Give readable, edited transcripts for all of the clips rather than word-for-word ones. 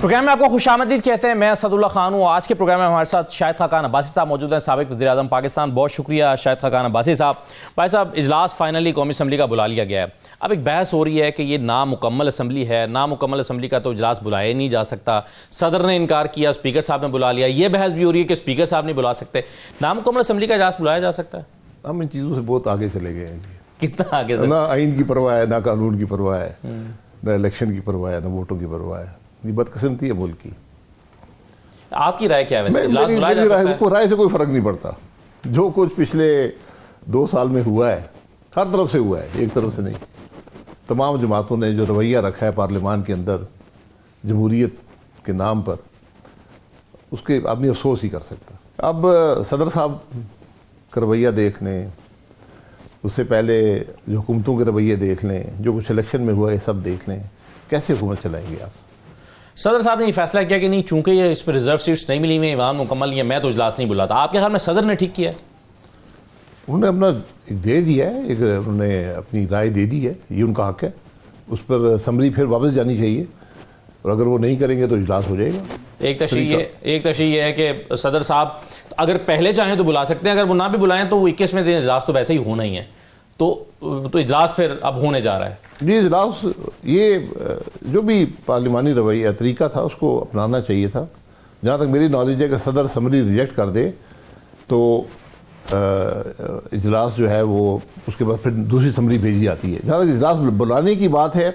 Programme میں آپ کو خوش آمدید کہتے ہیں. میں اسد اللہ خان ہوں. آج کے پروگرام میں ہمارے ساتھ شاہد خاقان عباسی صاحب موجود ہیں, سابق وزیر اعظم پاکستان. بہت شکریہ شاہد خاقان عباسی صاحب. بھائی صاحب, اجلاس فائنلی قومی اسمبلی کا بلا لیا گیا ہے. اب ایک بحث ہو رہی ہے کہ یہ نامکمل اسمبلی ہے, نامکمل اسمبلی کا تو اجلاس بلایا نہیں جا سکتا. صدر نے انکار کیا, اسپیکر صاحب نے بلا لیا. یہ بحث بھی ہو رہی ہے کہ اسپیکر صاحب نہیں بلا سکتے. نامکمل اسمبلی کا اجلاس بلایا جا سکتا ہے؟ ہم ان چیزوں سے بہت آگے چلے گئے ہیں. کتنا آگے؟ نہ آئین کی پرواہ ہے, نہ قانون کی پرواہ ہے, نہ الیکشن کی پرواہ ہے, نہ ووٹوں کی پرواہ ہے. یہ بدقسمتی ہے ملک کی. آپ کی رائے کیا ہے؟ میری رائے سے کوئی فرق نہیں پڑتا. جو کچھ پچھلے 2 سال میں ہوا ہے, ہر طرف سے ہوا ہے, ایک طرف سے نہیں. تمام جماعتوں نے جو رویہ رکھا ہے پارلیمان کے اندر جمہوریت کے نام پر, اس کے آدمی افسوس ہی کر سکتا. اب صدر صاحب کا رویہ دیکھ لیں, اس سے پہلے جو حکومتوں کے رویے دیکھ لیں, جو کچھ الیکشن میں ہوا ہے سب دیکھ لیں. کیسے حکومت چلائیں گے آپ؟ صدر صاحب نے یہ فیصلہ کیا کہ نہیں, چونکہ یہ اس پہ ریزرو سیٹس نہیں ملی ہوئی, ایوان مکمل نہیں ہے, میں تو اجلاس نہیں بلاتا. آپ کے خیال میں صدر نے ٹھیک کیا ہے؟ انہوں نے اپنا ایک دے دیا ہے, ایک انہوں نے اپنی رائے دے دی ہے, یہ ان کا حق ہے. اس پر اسمبلی پھر واپس جانی چاہیے, اور اگر وہ نہیں کریں گے تو اجلاس ہو جائے گا. ایک تشریح یہ ہے کہ صدر صاحب اگر پہلے چاہیں تو بلا سکتے ہیں, اگر وہ نہ بھی بلائیں تو وہ 21ویں دن اجلاس تو ویسے ہی ہونا ہی ہے. تو اجلاس پھر اب ہونے جا رہا ہے. جی, اجلاس یہ جو بھی پارلیمانی رویہ طریقہ تھا اس کو اپنانا چاہیے تھا. جہاں تک میری نالج ہے کہ صدر اسمبلی ریجیکٹ کر دے تو اجلاس جو ہے وہ اس کے بعد پھر دوسری اسمبلی بھیجی جاتی ہے. جہاں تک اجلاس بلانے کی بات ہے,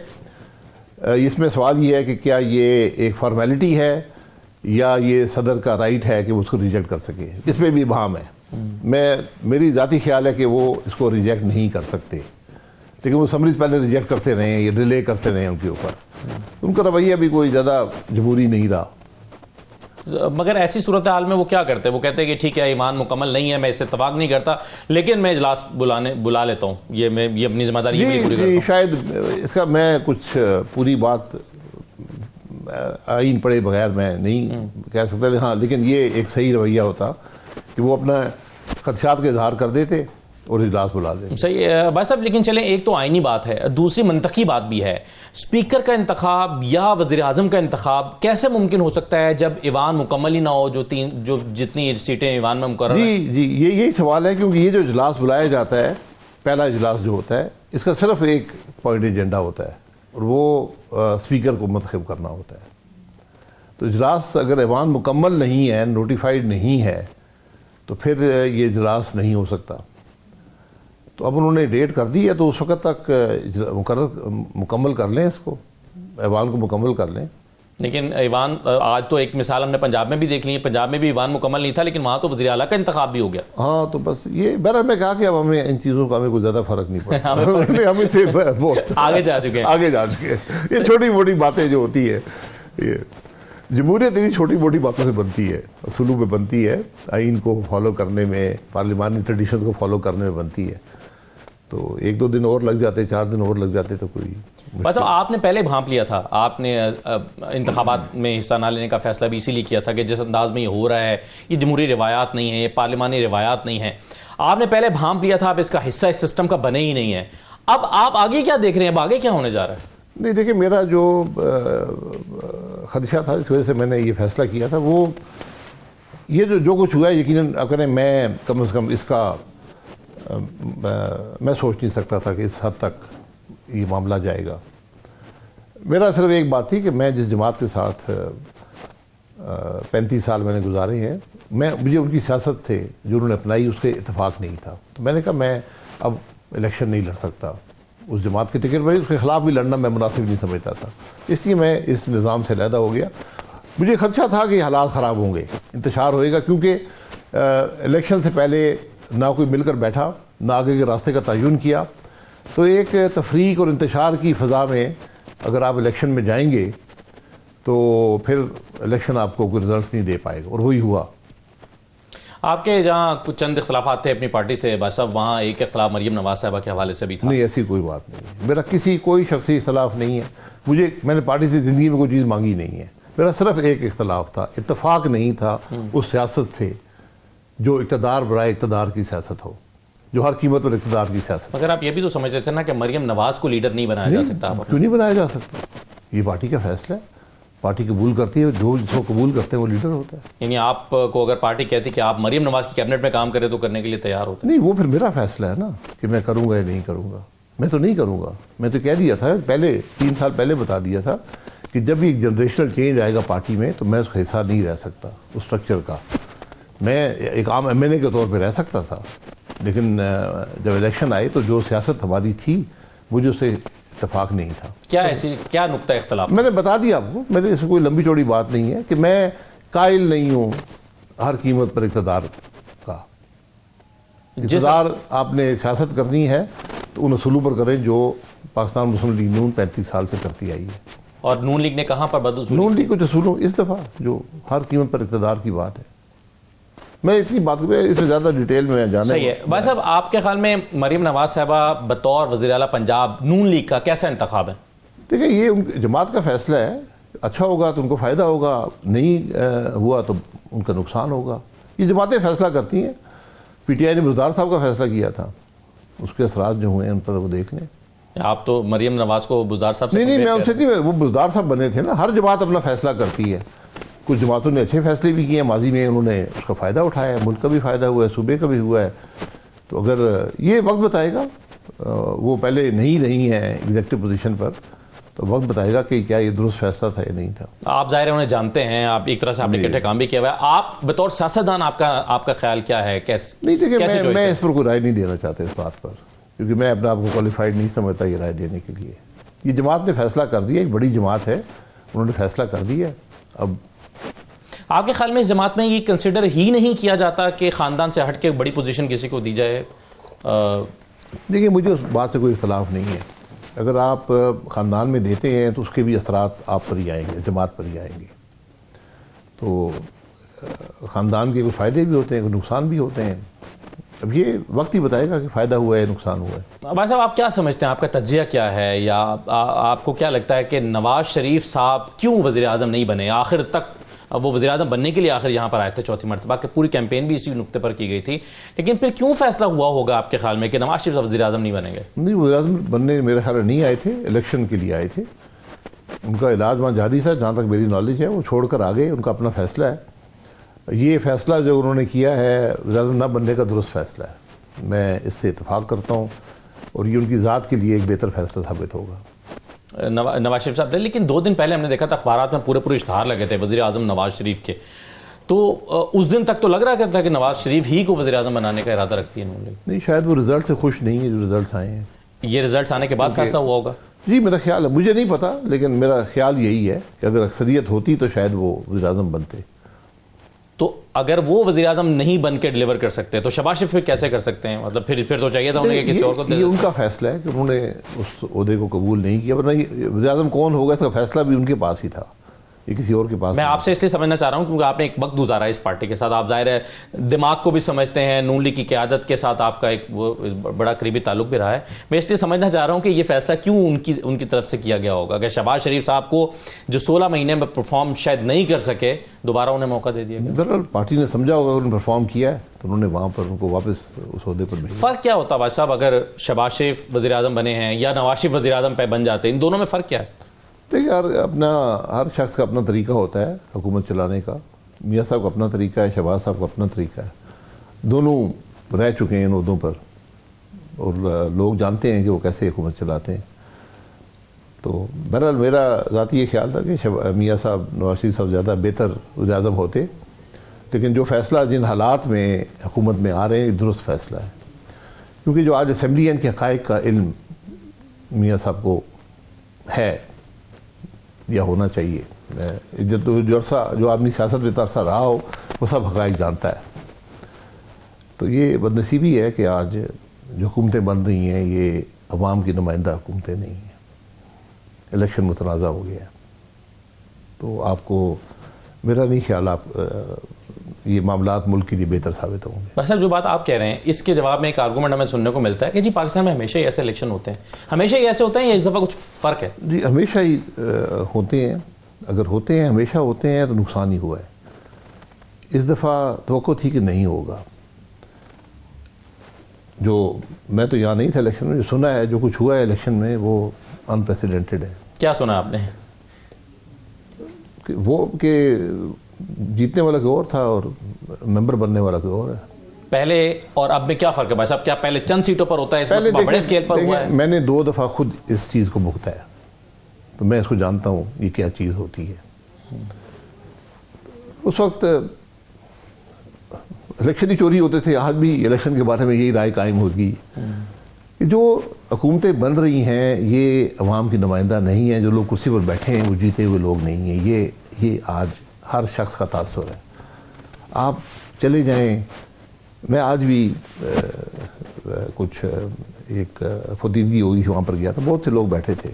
اس میں سوال یہ ہے کہ کیا یہ ایک فارمیلٹی ہے یا یہ صدر کا رائٹ ہے کہ وہ اس کو ریجیکٹ کر سکے. اس میں بھی ابہام ہے. میری ذاتی خیال ہے کہ وہ اس کو ریجیکٹ نہیں کر سکتے, لیکن وہ اسمبلیز پہلے ریجیکٹ کرتے رہے ہیں, یہ ڈیلے کرتے رہے ہیں ان کے اوپر. ان کا رویہ بھی کوئی زیادہ جمہوری نہیں رہا. مگر ایسی صورتحال میں وہ کیا کرتے ہیں؟ وہ کہتے ہیں کہ ٹھیک ہے ایمان مکمل نہیں ہے, میں اس سے اتفاق نہیں کرتا, لیکن میں اجلاس بلا لیتا ہوں, یہ اپنی ذمہ داری پوری کرتا ہوں. شاید اس کا میں کچھ پوری بات آئین پڑھے بغیر میں نہیں کہہ سکتا. ہاں, لیکن یہ ایک صحیح رویہ ہوتا کہ وہ اپنا خدشات کا اظہار کر دیتے اور اجلاس بلا دیتے. صحیح بھائی صاحب, لیکن چلیں ایک تو آئینی بات ہے, دوسری منطقی بات بھی ہے. اسپیکر کا انتخاب یا وزیر اعظم کا انتخاب کیسے ممکن ہو سکتا ہے جب ایوان مکمل ہی نہ ہو, جو جتنی سیٹیں ایوان میں مقرر ہیں؟ جی, یہی سوال ہے, کیونکہ یہ جو اجلاس بلایا جاتا ہے, پہلا اجلاس جو ہوتا ہے, اس کا صرف ایک پوائنٹ ایجنڈا ہوتا ہے, اور وہ اسپیکر کو منتخب کرنا ہوتا ہے. تو اجلاس اگر ایوان مکمل نہیں ہے, نوٹیفائڈ نہیں ہے, تو پھر یہ اجلاس نہیں ہو سکتا. تو اب انہوں نے ڈیٹ کر دی ہے, تو اس وقت تک مکمل کر لیں, اس کو ایوان کو مکمل کر لیں. لیکن ایوان آج تو ایک مثال ہم نے پنجاب میں بھی دیکھ لی ہے, پنجاب میں بھی ایوان مکمل نہیں تھا, لیکن وہاں تو وزیر اعلیٰ کا انتخاب بھی ہو گیا. ہاں, تو بس یہ بہرحال میں کہا کہ اب ہمیں ان چیزوں کا ہمیں کوئی زیادہ فرق نہیں پڑتا. ہمیں سے بہت آگے جا چکے ہیں. یہ چھوٹی موٹی باتیں جو ہوتی ہے, یہ جمہوریت اتنی چھوٹی موٹی باتوں سے بنتی ہے, اصولوں پہ بنتی ہے, آئین کو فالو کرنے میں, پارلیمانی ٹریڈیشن کو فالو کرنے میں بنتی ہے. تو 1-2 دن اور لگ جاتے, 4 دن اور لگ جاتے تو کوئی. بس آپ نے پہلے بھانپ لیا تھا, آپ نے انتخابات میں حصہ نہ لینے کا فیصلہ بھی اسی لیے کیا تھا کہ جس انداز میں یہ ہو رہا ہے, یہ جمہوری روایات نہیں ہے, یہ پارلیمانی روایات نہیں ہے. آپ نے پہلے بھانپ لیا تھا, اب اس کا حصہ اس سسٹم کا بنے ہی نہیں ہے. اب آپ آگے کیا دیکھ رہے ہیں, اب آگے کیا ہونے جا رہا ہے؟ نہیں, دیکھیں, میرا جو خدشہ تھا, اس وجہ سے میں نے یہ فیصلہ کیا تھا, وہ یہ جو کچھ ہوا ہے, یقیناً آپ کہتے ہیں میں کم از کم اس کا میں سوچ نہیں سکتا تھا کہ اس حد تک یہ معاملہ جائے گا. میرا صرف ایک بات تھی کہ میں جس جماعت کے ساتھ 35 سال میں نے گزارے ہیں, مجھے ان کی سیاست سے جو انہوں نے اپنائی اس کے اتفاق نہیں تھا. تو میں نے کہا میں اب الیکشن نہیں لڑ سکتا اس جماعت کے ٹکٹ پر, اس کے خلاف بھی لڑنا میں مناسب نہیں سمجھتا تھا. اس لیے میں اس نظام سے علیحدہ ہو گیا. مجھے خدشہ تھا کہ حالات خراب ہوں گے, انتشار ہوئے گا, کیونکہ الیکشن سے پہلے نہ کوئی مل کر بیٹھا, نہ آگے کے راستے کا تعین کیا. تو ایک تفریق اور انتشار کی فضا میں اگر آپ الیکشن میں جائیں گے تو پھر الیکشن آپ کو کوئی رزلٹس نہیں دے پائے گا, اور وہی ہوا. آپ کے جہاں کچھ چند اختلافات تھے اپنی پارٹی سے بھائی صاحب, وہاں ایک اختلاف مریم نواز صاحبہ کے حوالے سے بھی تھا. نہیں, ایسی کوئی بات نہیں ہے. میرا کوئی شخصی اختلاف نہیں ہے. میں نے پارٹی سے زندگی میں کوئی چیز مانگی نہیں ہے. میرا صرف ایک اختلاف تھا, اتفاق نہیں تھا اس سیاست سے جو اقتدار برائے اقتدار کی سیاست ہو, جو ہر قیمت پر اقتدار کی سیاست. مگر آپ یہ بھی تو سمجھتے تھے نا کہ مریم نواز کو لیڈر نہیں بنایا جا سکتا. کیوں نہیں بنایا جا سکتا؟ یہ پارٹی کا فیصلہ ہے. پارٹی قبول کرتی ہے، جو جس کو قبول کرتے ہیں وہ لیڈر ہوتا ہے. یعنی آپ کو اگر پارٹی کہتی کہ آپ مریم نواز کی کیبنٹ میں کام کریں تو کرنے کے لیے تیار ہوتے نہیں، وہ پھر میرا فیصلہ ہے نا کہ میں کروں گا یا نہیں کروں گا. میں تو نہیں کروں گا. میں تو کہہ دیا تھا پہلے، 3 سال پہلے بتا دیا تھا کہ جب بھی ایک جنریشنل چینج آئے گا پارٹی میں تو میں اس کا حصہ نہیں رہ سکتا اس اسٹرکچر کا. میں ایک عام ایم این اے کے طور پہ رہ سکتا تھا، لیکن جب الیکشن آئے تو جو سیاست ہماری تھی مجھے اس سے اتفاق نہیں تھا. کیا نقطہ اختلاف؟ میں نے بتا دیا آپ کو، میں نے اس میں کوئی لمبی چوڑی بات نہیں ہے کہ میں قائل نہیں ہوں ہر قیمت پر اقتدار کا. اقتدار آپ نے سیاست کرنی ہے تو ان اصولوں پر کریں جو پاکستان مسلم لیگ نون 35 سال سے کرتی آئی ہے. اور نون لیگ نے کہاں پر بداصولی؟ نون لیگ کچھ اصولوں اس دفعہ جو ہر قیمت پر اقتدار کی بات ہے. میں اتنی بات اس میں زیادہ ڈیٹیل میں جانا صحیح ہے. بھائی صاحب، آپ کے خیال میں مریم نواز صاحبہ بطور وزیر اعلیٰ پنجاب نون لیگ کا کیسا انتخاب ہے؟ دیکھیں، یہ جماعت کا فیصلہ ہے. اچھا ہوگا تو ان کو فائدہ ہوگا، نہیں ہوا تو ان کا نقصان ہوگا. یہ جماعتیں فیصلہ کرتی ہیں. پی ٹی آئی نے بزدار صاحب کا فیصلہ کیا تھا، اس کے اثرات جو ہوئے ہیں ان پر وہ دیکھ لیں. آپ تو مریم نواز کو بزدار صاحب سے نہیں، میں ان سے نہیں، وہ بزدار صاحب بنے تھے نا. ہر جماعت اپنا فیصلہ کرتی ہے. کچھ جماعتوں نے اچھے فیصلے بھی کیے ہیں ماضی میں، انہوں نے اس کا فائدہ اٹھایا ہے. ملک کا بھی فائدہ ہوا ہے، صوبے کا بھی ہوا ہے. تو اگر یہ وقت بتائے گا، وہ پہلے نہیں ہیں ایگزیکٹو پوزیشن پر، تو وقت بتائے گا کہ کیا یہ درست فیصلہ تھا یا نہیں تھا. آپ ظاہر ہے انہیں جانتے ہیں، آپ ایک طرح سے آپ نے اکٹھے کام بھی کیا ہوا ہے. آپ بطور سیاستدان آپ کا خیال کیا ہے؟ نہیں، دیکھیں، میں اس پر کوئی رائے نہیں دینا چاہتا اس بات پر، کیونکہ میں اپنے آپ کو کوالیفائڈ نہیں سمجھتا یہ رائے دینے کے لیے. یہ جماعت نے فیصلہ کر دیا، ایک بڑی جماعت ہے، انہوں نے فیصلہ کر دیا. اب آپ کے خیال میں اس جماعت میں یہ کنسیڈر ہی نہیں کیا جاتا کہ خاندان سے ہٹ کے بڑی پوزیشن کسی کو دی جائے؟ دیکھیں، مجھے اس بات سے کوئی اختلاف نہیں ہے. اگر آپ خاندان میں دیتے ہیں تو اس کے بھی اثرات آپ پر ہی آئیں گے، جماعت پر ہی آئیں گے. تو خاندان کے کوئی فائدے بھی ہوتے ہیں، کوئی نقصان بھی ہوتے ہیں. اب یہ وقت ہی بتائے گا کہ فائدہ ہوا ہے، نقصان ہوا ہے. بھائی صاحب، آپ کیا سمجھتے ہیں؟ آپ کا تجزیہ کیا ہے، یا آپ کو کیا لگتا ہے کہ نواز شریف صاحب کیوں وزیر اعظم نہیں بنے آخر تک؟ وہ وزیر اعظم بننے کے لیے آخر یہاں پر آئے تھے 4تھی مرتبہ، کہ پوری کیمپین بھی اسی نقطے پر کی گئی تھی، لیکن پھر کیوں فیصلہ ہوا ہوگا آپ کے خیال میں کہ نواز شریف وزیر اعظم نہیں بنیں گے؟ نہیں، وزیر اعظم بننے میرے خیال میں نہیں آئے تھے، الیکشن کے لیے آئے تھے. ان کا علاج وہاں جاری تھا جہاں تک میری نالج ہے. وہ چھوڑ کر آ گئے، ان کا اپنا فیصلہ ہے. یہ فیصلہ جو انہوں نے کیا ہے وزیر اعظم نہ بننے کا درست فیصلہ ہے. میں اس سے اتفاق کرتا ہوں، اور یہ ان کی ذات کے لیے ایک بہتر فیصلہ ثابت ہوگا. نواز شریف صاحب، لیکن 2 دن پہلے ہم نے دیکھا تھا اخبارات میں پورے اشتہار لگے تھے وزیر اعظم نواز شریف کے. تو اس دن تک تو لگ رہا تھا کہ نواز شریف ہی کو وزیر اعظم بنانے کا ارادہ رکھتی ہے نون لیگ. نہیں، شاید وہ رزلٹ سے خوش نہیں ہے جو رزلٹس آئے ہیں. یہ رزلٹس آنے کے بعد فیصلہ ہوا ہوگا؟ جی، میرا خیال ہے، مجھے نہیں پتا، لیکن میرا خیال یہی ہے کہ اگر اکثریت ہوتی تو شاید وہ وزیر اعظم بنتے. تو اگر وہ وزیر اعظم نہیں بن کے ڈیلیور کر سکتے تو شہباز شریف پھر کیسے کر سکتے ہیں؟ مطلب پھر تو چاہیے تھا انہیں کہ کسی اور کو دے. یہ ان کا فیصلہ ہے کہ انہوں نے اس عہدے کو قبول نہیں کیا، ورنہ وزیر اعظم کون ہوگا اس کا فیصلہ بھی ان کے پاس ہی تھا، یہ کسی اور کے پاس. میں آپ سے اس لیے سمجھنا چاہ رہا ہوں کیونکہ آپ نے ایک وقت گزارا ہے اس پارٹی کے ساتھ، آپ ظاہر ہے دماغ کو بھی سمجھتے ہیں، نون لیگ کی قیادت کے ساتھ آپ کا ایک وہ بڑا قریبی تعلق بھی رہا ہے. میں اس لیے سمجھنا چاہ رہا ہوں کہ یہ فیصلہ کیوں ان کی طرف سے کیا گیا ہوگا کہ شہباز شریف صاحب کو جو 16 مہینے میں پرفارم شاید نہیں کر سکے، دوبارہ انہیں موقع دے دیا گیا. بہرحال پارٹی نے سمجھا ہوگا انہوں نے پرفارم کیا ہے تو انہوں نے وہاں پر ان کو واپس اس عہدے پر بھیجا. فرق کیا ہوتا بھائی صاحب اگر شہباز شریف وزیر اعظم بنے ہیں یا نواز شریف وزیر اعظم پہ بن جاتے ہیں؟ ان دونوں میں فرق کیا ہے؟ دیکھیں یار، ہر شخص کا اپنا طریقہ ہوتا ہے حکومت چلانے کا. میاں صاحب کا اپنا طریقہ ہے، شہباز صاحب کا اپنا طریقہ ہے. دونوں رہ چکے ہیں ان عہدوں پر، اور لوگ جانتے ہیں کہ وہ کیسے حکومت چلاتے ہیں. تو بہرحال میرا ذاتی یہ خیال تھا کہ میاں صاحب، نواز شریف صاحب زیادہ بہتر وزیر اعظم ہوتے، لیکن جو فیصلہ جن حالات میں حکومت میں آ رہے ہیں یہ درست فیصلہ ہے. کیونکہ جو آج اسمبلی کے حقائق کا علم میاں صاحب کو ہے یا ہونا چاہیے. جو آدمی سیاست میں عرصہ رہا ہو وہ سب حقائق جانتا ہے. تو یہ بدنصیبی ہے کہ آج جو حکومتیں بن رہی ہیں یہ عوام کی نمائندہ حکومتیں نہیں ہیں. الیکشن متنازع ہو گیا ہے. تو آپ کو میرا نہیں خیال یہ معاملات ملک کے لیے بہتر ثابت ہوں گے. بھائی صاحب، جو بات آپ کہہ رہے ہیں اس کے جواب میں ایک آرگومنٹ ہمیں سننے کو ملتا ہے کہ جی پاکستان میں ہمیشہ ہی ایسے الیکشن ہوتے ہیں، ہمیشہ ہی ایسے ہوتے ہیں یا اس دفعہ کچھ فرق ہے؟ جی، ہمیشہ ہی ہوتے ہیں. اگر ہوتے ہیں، ہمیشہ ہوتے ہیں تو نقصان ہی ہوا ہے. اس دفعہ توقع تھی کہ نہیں ہوگا. جو میں تو یہاں نہیں تھا الیکشن میں، جو سنا ہے، جو کچھ ہوا ہے الیکشن میں وہ انپریسیڈنٹڈ ہے. کیا سنا آپ نے؟ وہ کہ جیتنے والا کوئی اور تھا اور ممبر بننے والا کوئی اور ہے. پہلے اور اب میں کیا فرق ہے بھائی صاحب؟ کیا پہلے چند سیٹوں پر ہوتا ہے، اس وقت بڑے اسکیل پر ہوا ہے؟ میں نے 2 دفعہ خود اس چیز کو بھگتا ہے تو میں اس کو جانتا ہوں یہ کیا چیز ہوتی ہے. اس وقت الیکشن ہی چوری ہوتے تھے، آج بھی الیکشن کے بارے میں یہی رائے قائم ہوگی کہ جو حکومتیں بن رہی ہیں یہ عوام کی نمائندہ نہیں ہیں، جو لوگ کرسی پر بیٹھے ہیں وہ جیتے ہوئے لوگ نہیں ہیں. یہ آج ہر شخص کا تاثر ہے. آپ چلے جائیں، میں آج بھی کچھ ایک فتیدگی ہوئی وہاں پر گیا تھا، بہت سے لوگ بیٹھے تھے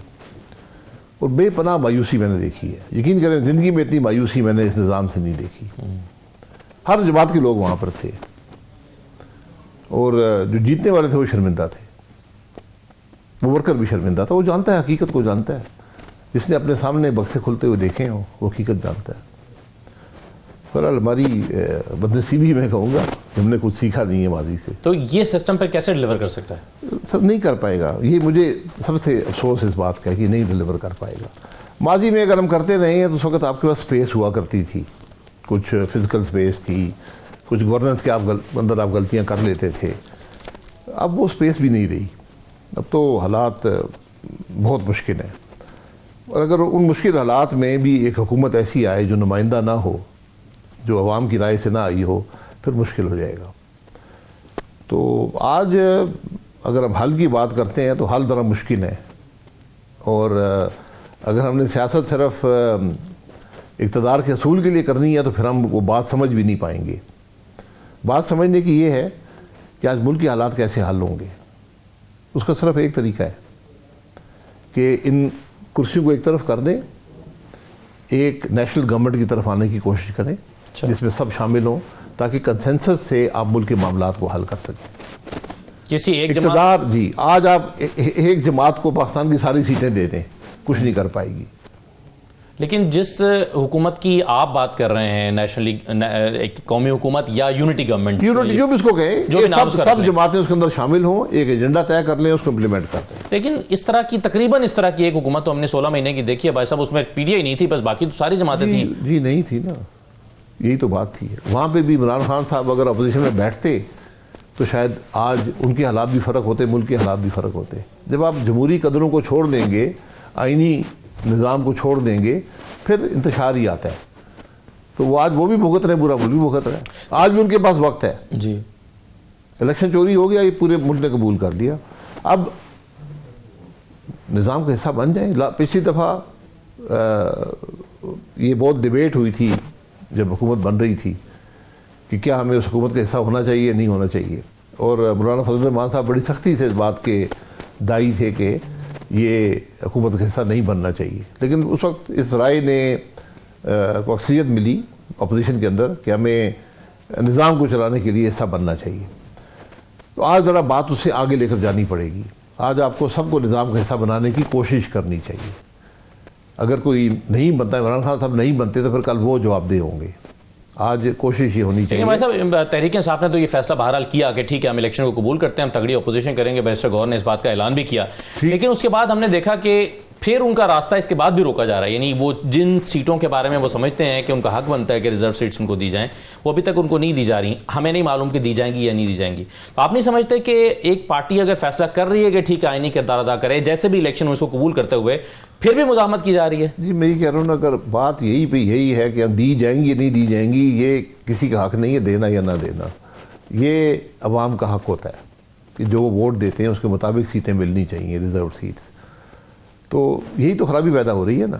اور بے پناہ مایوسی میں نے دیکھی ہے. یقین کریں زندگی میں اتنی مایوسی میں نے اس نظام سے نہیں دیکھی. ہر جماعت کے لوگ وہاں پر تھے اور جو جیتنے والے تھے وہ شرمندہ تھے، وہ ورکر بھی شرمندہ تھا. وہ جانتا ہے، حقیقت کو جانتا ہے. جس نے اپنے سامنے بکسے کھلتے ہوئے دیکھے ہوں وہ حقیقت جانتا ہے. بہرحال ہماری بدنصیبی میں کہوں گا ہم نے کچھ سیکھا نہیں ہے ماضی سے. تو یہ سسٹم پہ کیسے ڈیلیور کر سکتا ہے؟ سب نہیں کر پائے گا. یہ مجھے سب سے افسوس اس بات کا ہے کہ نہیں ڈیلیور کر پائے گا. ماضی میں اگر ہم کرتے رہے ہیں تو اس وقت آپ کے پاس سپیس ہوا کرتی تھی، کچھ فزیکل سپیس تھی، کچھ گورننس کے اندر آپ غلطیاں کر لیتے تھے. اب وہ سپیس بھی نہیں رہی. اب تو حالات بہت مشکل ہیں، اور اگر ان مشکل حالات میں بھی ایک حکومت ایسی آئے جو نمائندہ نہ ہو، جو عوام کی رائے سے نہ آئی ہو، پھر مشکل ہو جائے گا. تو آج اگر ہم حل کی بات کرتے ہیں تو حل ذرا مشکل ہے، اور اگر ہم نے سیاست صرف اقتدار کے حصول کے لیے کرنی ہے تو پھر ہم وہ بات سمجھ بھی نہیں پائیں گے. بات سمجھنے کی یہ ہے کہ آج ملک کے حالات کیسے حل ہوں گے. اس کا صرف ایک طریقہ ہے کہ ان کرسیوں کو ایک طرف کر دیں، ایک نیشنل گورنمنٹ کی طرف آنے کی کوشش کریں جس میں سب شامل ہوں، تاکہ کنسنسس سے آپ ملک کے معاملات کو حل کر سکیں. کسی ایک اقتدار جی آج آپ ایک جماعت کو پاکستان کی ساری سیٹیں دے دیں، کچھ نہیں کر پائے گی. لیکن جس حکومت کی آپ بات کر رہے ہیں، نیشنل قومی حکومت یا یونٹی گورنمنٹ، یونٹی جو بھی اس کو کہیں، سب جماعتیں اس کے اندر شامل ہوں، ایک ایجنڈا طے کر لیں، اس کو امپلیمنٹ کر دیں. لیکن اس طرح کی تقریباً اس طرح کی ایک حکومت تو ہم نے 16 مہینے کی دیکھی ہے بھائی صاحب. اس میں پی ٹی آئی نہیں تھی، بس باقی تو ساری جماعتیں تھیں. جی نہیں تھی نا، یہی تو بات تھی. وہاں پہ بھی عمران خان صاحب اگر اپوزیشن میں بیٹھتے تو شاید آج ان کے حالات بھی فرق ہوتے، ملک کے حالات بھی فرق ہوتے. جب آپ جمہوری قدروں کو چھوڑ دیں گے، آئینی نظام کو چھوڑ دیں گے، پھر انتشار ہی آتا ہے. تو وہ آج وہ بھی بھگت رہے، برا ملک بھی بھگت رہے. آج بھی ان کے پاس وقت ہے. جی الیکشن چوری ہو گیا، یہ پورے ملک نے قبول کر لیا. اب نظام کا حصہ بن جائیں. پچھلی دفعہ یہ بہت ڈیبیٹ ہوئی تھی جب حکومت بن رہی تھی کہ کیا ہمیں اس حکومت کا حصہ ہونا چاہیے نہیں ہونا چاہیے، اور مولانا فضل الرحمان صاحب بڑی سختی سے اس بات کے داعی تھے کہ یہ حکومت کا حصہ نہیں بننا چاہیے. لیکن اس وقت اس رائے نے کو اکثریت ملی اپوزیشن کے اندر کہ ہمیں نظام کو چلانے کے لیے حصہ بننا چاہیے. تو آج ذرا بات اس سے آگے لے کر جانی پڑے گی. آج آپ کو سب کو نظام کا حصہ بنانے کی کوشش کرنی چاہیے. اگر کوئی نہیں بنتا، عمران خان صاحب نہیں بنتے تو پھر کل وہ جواب دہ ہوں گے. آج کوشش یہ ہونی چاہیے. بھائی صاحب تحریک انصاف نے تو یہ فیصلہ بہرحال کیا کہ ٹھیک ہے ہم الیکشن کو قبول کرتے ہیں، ہم تگڑی اپوزیشن کریں گے. بیرسٹر گوہر نے اس بات کا اعلان بھی کیا، لیکن اس کے بعد ہم نے دیکھا کہ پھر ان کا راستہ اس کے بعد بھی روکا جا رہا ہے. یعنی وہ جن سیٹوں کے بارے میں وہ سمجھتے ہیں کہ ان کا حق بنتا ہے کہ ریزرو سیٹس ان کو دی جائیں، وہ ابھی تک ان کو نہیں دی جا رہی. ہمیں نہیں معلوم کہ دی جائیں گی یا نہیں دی جائیں گی. تو آپ نہیں سمجھتے کہ ایک پارٹی اگر فیصلہ کر رہی ہے کہ ٹھیک ہے آئینی کردار ادا کرے، جیسے بھی الیکشن میں اس کو قبول کرتے ہوئے پھر بھی مزاحمت کی جا رہی ہے؟ جی میں یہ کہہ رہا ہوں نا، اگر بات یہی پہ یہی ہے کہ دی جائیں گی نہیں دی جائیں گی، یہ کسی کا حق نہیں ہے دینا یا نہ دینا. یہ عوام کا حق ہوتا ہے کہ جو وہ ووٹ دیتے ہیں اس کے مطابق سیٹیں ملنی چاہیے، ریزرو سیٹس. تو یہی تو خرابی پیدا ہو رہی ہے نا.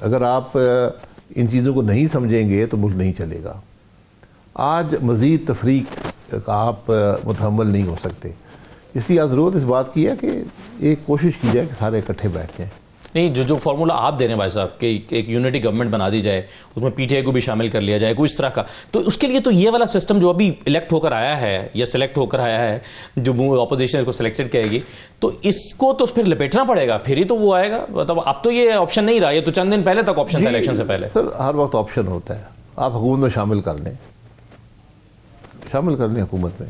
اگر آپ ان چیزوں کو نہیں سمجھیں گے تو ملک نہیں چلے گا. آج مزید تفریق کا آپ متحمل نہیں ہو سکتے. اس لیے آج ضرورت اس بات کی ہے کہ ایک کوشش کی جائے کہ سارے اکٹھے بیٹھ جائیں. نہیں، جو فارمولا آپ دے رہے ہیں بھائی صاحب کہ ایک یونٹی گورنمنٹ بنا دی جائے، اس میں پی ٹی آئی کو بھی شامل کر لیا جائے، کوئی اس طرح کا، تو اس کے لیے تو یہ والا سسٹم جو ابھی الیکٹ ہو کر آیا ہے یا سلیکٹ ہو کر آیا ہے، جو اپوزیشن کو سلیکٹڈ کرے گی، تو اس کو تو پھر لپیٹنا پڑے گا، پھر ہی تو وہ آئے گا. مطلب اب تو یہ آپشن نہیں رہا، یہ تو چند دن پہلے تک آپشن تھا الیکشن سے پہلے. سر ہر وقت آپشن ہوتا ہے. آپ حکومت میں شامل کر لیں، حکومت میں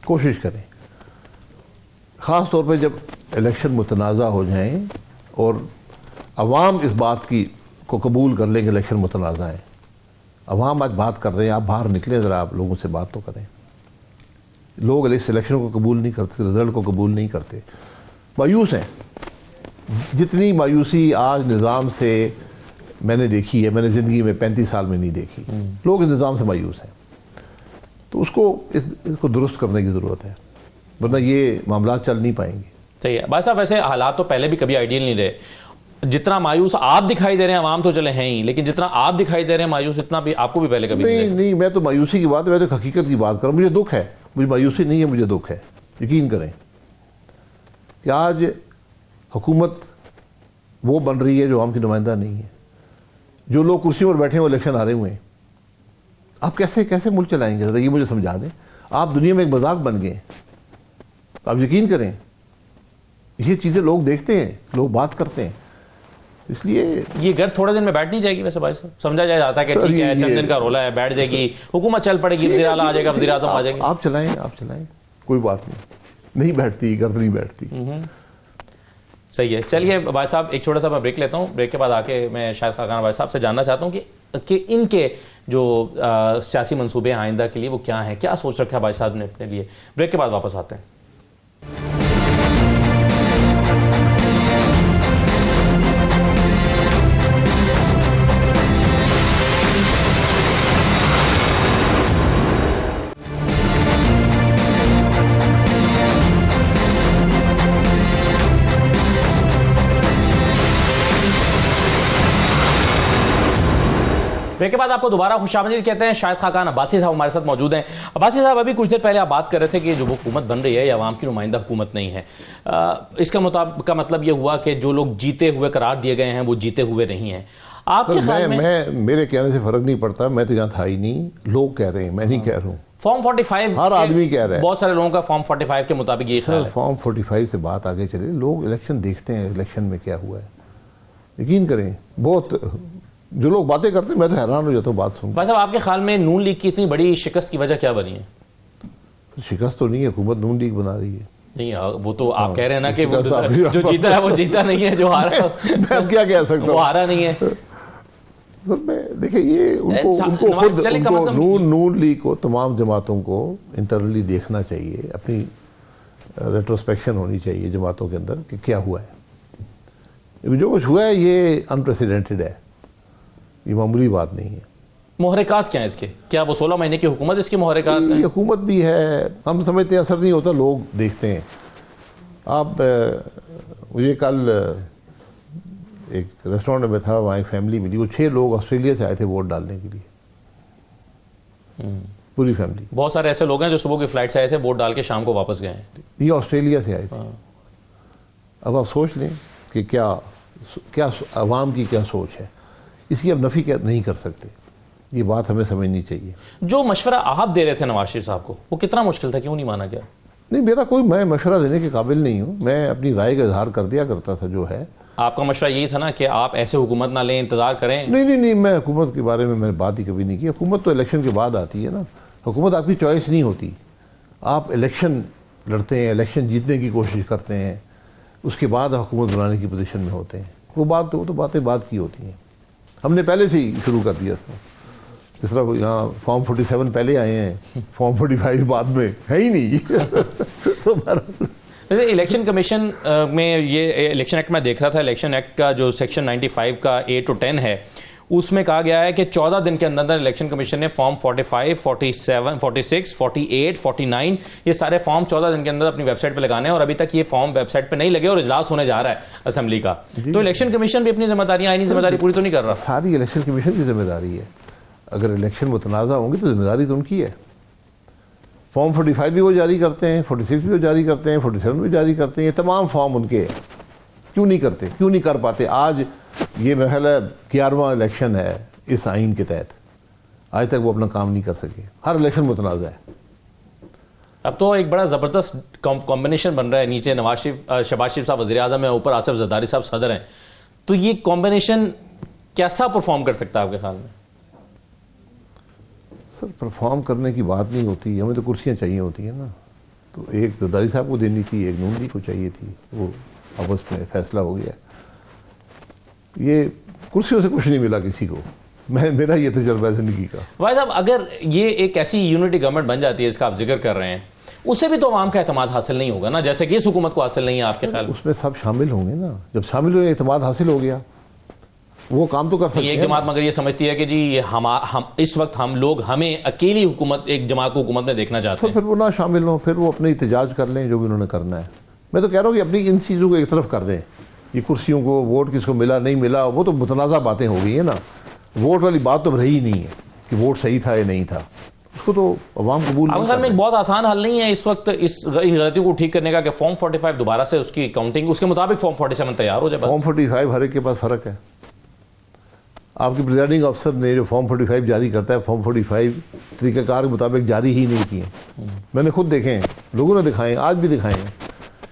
کوشش کریں. خاص طور پہ جب الیکشن متنازع ہو جائیں اور عوام اس بات کی کو قبول کر لیں کہ الیکشن متنازع ہیں. عوام آج بات کر رہے ہیں, آپ باہر نکلیں ذرا, آپ لوگوں سے بات تو کریں. لوگ اس الیکشن کو قبول نہیں کرتے, رزلٹ کو قبول نہیں کرتے, مایوس ہیں. جتنی مایوسی آج نظام سے میں نے دیکھی ہے, میں نے زندگی میں 35 سال میں نہیں دیکھی. لوگ اس نظام سے مایوس ہیں. تو اس کو درست کرنے کی ضرورت ہے, ورنہ یہ معاملات چل نہیں پائیں گے. صحیح ہے. بھائی صاحب ویسے حالات تو پہلے بھی کبھی آئیڈیل نہیں رہے. جتنا مایوس آپ دکھائی دے رہے ہیں, عوام تو چلے ہیں ہی, لیکن جتنا آپ دکھائی دے رہے ہیں مایوس, اتنا بھی آپ کو بھی پہلے کبھی نہیں, میں تو مایوسی کی بات, میں تو حقیقت کی بات کر رہا ہوں. مجھے دکھ ہے, مجھے مایوسی نہیں ہے, مجھے دکھ ہے. یقین کریں کہ آج حکومت وہ بن رہی ہے جو عوام کی نمائندہ نہیں ہے. جو لوگ کرسیوں پر بیٹھے ہیں وہ الیکشن ہارے ہوئے ہیں. آپ کیسے ملک چلائیں گے, ذرا یہ مجھے سمجھا دیں. آپ دنیا میں ایک مذاق بن گئے. آپ یقین کریں, یہ چیزیں لوگ دیکھتے ہیں, لوگ بات کرتے ہیں. اس لیے یہ گھر تھوڑے دن میں بیٹھ نہیں جائے گی ویسے بھائی صاحب, سمجھا جاتا ہے کہ ٹھیک ہے چند دن کا رولا ہے, بیٹھ جائے گی, حکومت چل پڑے گی, وزیر اعلیٰ آ جائے گا, وزیر اعظم آ جائے گی. آپ چلائیں, کوئی بات نہیں بیٹھتی, گھر نہیں بیٹھتی. صحیح ہے. چلیے بھائی صاحب ایک چھوٹا سا میں بریک لیتا ہوں. بریک کے بعد آ کے میں شاہد خاقان بھائی صاحب سے جاننا چاہتا ہوں کہ ان کے جو سیاسی منصوبے آئندہ کے لیے وہ کیا ہیں, کیا سوچ رکھا ہے بھائی صاحب نے اپنے لیے. بریک کے بعد واپس آتے ہیں. بریک کے بعد آپ کو دوبارہ خوش آمدید کہتے ہیں. شاہد خاقان عباسی صاحب ہمارے ساتھ موجود ہیں. عباسی صاحب ابھی کچھ دیر پہلے آپ بات کر رہے تھے کہ جو حکومت بن رہی ہے یہ عوام کی نمائندہ حکومت نہیں ہے. اس کا مطلب یہ ہوا کہ جو لوگ جیتے ہوئے قرار دیے گئے ہیں وہ جیتے ہوئے نہیں ہیں. آپ کے خیال میں میرے کہنے سے فرق نہیں پڑتا, میں تو یہاں تھا ہی نہیں, لوگ کہہ رہے ہیں, میں نہیں کہہ رہا ہوں. فارم 45 ہر آدمی کہہ رہا ہے, بہت سارے لوگوں کا فارم 45 کے مطابق یہ خیال ہے. فارم 45 سے بات آگے چلے. لوگ الیکشن دیکھتے ہیں, الیکشن میں کیا ہوا ہے. یقین کریں بہت جو لوگ باتیں کرتے ہیں, میں تو حیران ہو جاتا ہوں بات سن. بھائی صاحب آپ کے خیال میں نون لیگ کی اتنی بڑی شکست کی وجہ کیا بنی ہے؟ شکست تو نہیں ہے, حکومت نون لیگ بنا رہی ہے. نہیں وہ تو آپ کہہ رہے ہیں نا کہ جو جیتا ہے وہ جیتا نہیں ہے, جو ہارا میں اب کیا کہہ سکتا ہوں, وہ ہارا نہیں ہے. دیکھیں یہ ان کو خود نون لیگ کو, تمام جماعتوں کو انٹرنلی دیکھنا چاہیے, اپنی ریٹروسپیکشن ہونی چاہیے جماعتوں کے اندر کہ کیا ہوا ہے. جو کچھ ہوا ہے یہ انپریسیڈنٹڈ ہے, یہ معمولی بات نہیں ہے. محرکات کیا ہیں اس کے؟ کیا وہ 16 مہینے کی حکومت اس کی محرکات ہیں؟ یہ حکومت بھی ہے, ہم سمجھتے ہیں اثر نہیں ہوتا, لوگ دیکھتے ہیں. آپ مجھے کل ایک ریسٹورینٹ میں تھا, وہاں ایک فیملی ملی, وہ 6 لوگ آسٹریلیا سے آئے تھے ووٹ ڈالنے کے لیے, پوری فیملی. بہت سارے ایسے لوگ ہیں جو صبح کی فلائٹ سے آئے تھے, ووٹ ڈال کے شام کو واپس گئے ہیں. یہ آسٹریلیا سے آئے تھے. اب آپ سوچ لیں کہ کیا عوام کی کیا سوچ ہے. اس کی اب نفی نہیں کر سکتے, یہ بات ہمیں سمجھنی چاہیے. جو مشورہ آپ دے رہے تھے نواز شریف صاحب کو, وہ کتنا مشکل تھا, کیوں نہیں مانا گیا؟ نہیں, میں مشورہ دینے کے قابل نہیں ہوں, میں اپنی رائے کا اظہار کر دیا کرتا تھا جو ہے. آپ کا مشورہ یہی تھا نا کہ آپ ایسے حکومت نہ لیں, انتظار کریں؟ نہیں, میں حکومت کے بارے میں بات ہی کبھی نہیں کی. حکومت تو الیکشن کے بعد آتی ہے نا, حکومت آپ کی چوائس نہیں ہوتی. آپ الیکشن لڑتے ہیں, الیکشن جیتنے کی کوشش کرتے ہیں, اس کے بعد حکومت بنانے کی پوزیشن میں ہوتے ہیں. وہ باتیں بات کی ہوتی ہیں. ہم نے پہلے سے ہی شروع کر دیا تھا. جس طرح یہاں فارم 47 پہلے آئے ہیں, فارم 45 بعد میں ہے ہی نہیں. الیکشن کمیشن میں یہ الیکشن ایکٹ میں دیکھ رہا تھا, الیکشن ایکٹ کا جو سیکشن 95 کا 8 to 10 ہے, اس میں کہا گیا ہے کہ 14 دن کے اندر الیکشن کمیشن نے فارم 45, 47, 46, 48, 49 یہ سارے فارم 14 دن کے اندر اپنی ویب سائٹ پہ لگانے ہیں, اور ابھی تک یہ فارم ویب سائٹ پہ نہیں لگے اور اجلاس ہونے جا رہا ہے اسمبلی کا. تو الیکشن کمیشن بھی اپنی ذمہ داری, آئینی ذمہ داری پوری تو نہیں کر رہا. ساری الیکشن کمیشن کی ذمہ داری ہے. اگر الیکشن متنازع ہوں گے تو ذمہ داری تو ان کی ہے. فارم 45 بھی وہ جاری کرتے ہیں, 46 بھی وہ جاری کرتے ہیں, 47 بھی جاری کرتے ہیں. یہ تمام فارم ان کے ہیں. کیوں نہیں کرتے, کیوں نہیں کر پاتے؟ آج یہ محل 11واں الیکشن ہے اس آئین کے تحت, آج تک وہ اپنا کام نہیں کر سکے. ہر الیکشن متنازع ہے. اب تو ایک بڑا زبردست کمبینیشن بن رہا ہے, نیچے شہباز شریف صاحب وزیر اعظم ہیں, اوپر آصف زرداری صاحب صدر ہیں. تو یہ کمبینیشن کیسا پرفارم کر سکتا ہے آپ کے خیال میں؟ سر پرفارم کرنے کی بات نہیں ہوتی, ہمیں تو کرسیاں چاہیے ہوتی ہیں نا. تو ایک زرداری صاحب کو دینی تھی, ایک نون لیگ کو چاہیے تھی, وہ آپس میں فیصلہ ہو گیا. یہ کرسیوں سے کچھ نہیں ملا کسی کو. میرا یہ تجربہ ہے زندگی کا. بھائی صاحب اگر یہ ایک ایسی یونٹی گورنمنٹ بن جاتی ہے جس کا آپ ذکر کر رہے ہیں, اس سے بھی تو عوام کا اعتماد حاصل نہیں ہوگا نا, جیسے کہ اس حکومت کو حاصل نہیں ہے آپ کے خیال میں؟ اس میں سب شامل ہوں گے نا, جب شامل ہوئے اعتماد حاصل ہو گیا وہ کام تو کر سکتے ہیں. ایک جماعت مگر یہ سمجھتی ہے کہ جی ہم اس وقت ہمیں اکیلی حکومت, ایک جماعت کو حکومت میں دیکھنا چاہتے تو ہیں. پھر وہ نہ شامل ہوں, پھر وہ اپنے احتجاج کر لیں جو بھی انہوں نے کرنا ہے. میں تو کہہ رہا ہوں کہ اپنی ان چیزوں کو ایک طرف کر دیں. یہ کرسیوں کو, ووٹ کس کو ملا نہیں ملا, وہ تو متنازع باتیں ہو گئی ہیں نا. ووٹ والی بات تو رہی ہی نہیں ہے کہ ووٹ صحیح تھا یا نہیں تھا, اس کو تو عوام قبول آپ نہیں خیال میں کر ایک بہت آسان حل نہیں ہے اس وقت ان غلطیوں کو ٹھیک کرنے کا کہ فارم 45 دوبارہ سے اس کی کاؤنٹنگ, اس کے مطابق فارم 47 تیار ہو جائے؟ فارم 45 ہر ایک کے پاس فرق ہے. آپ کے پریزائڈنگ افسر نے جو فارم 45 جاری کرتا ہے, فارم 45 طریقہ کار کے مطابق جاری ہی نہیں کیے. میں نے خود دیکھے ہیں, لوگوں نے دکھائے, آج بھی دکھائے ہیں.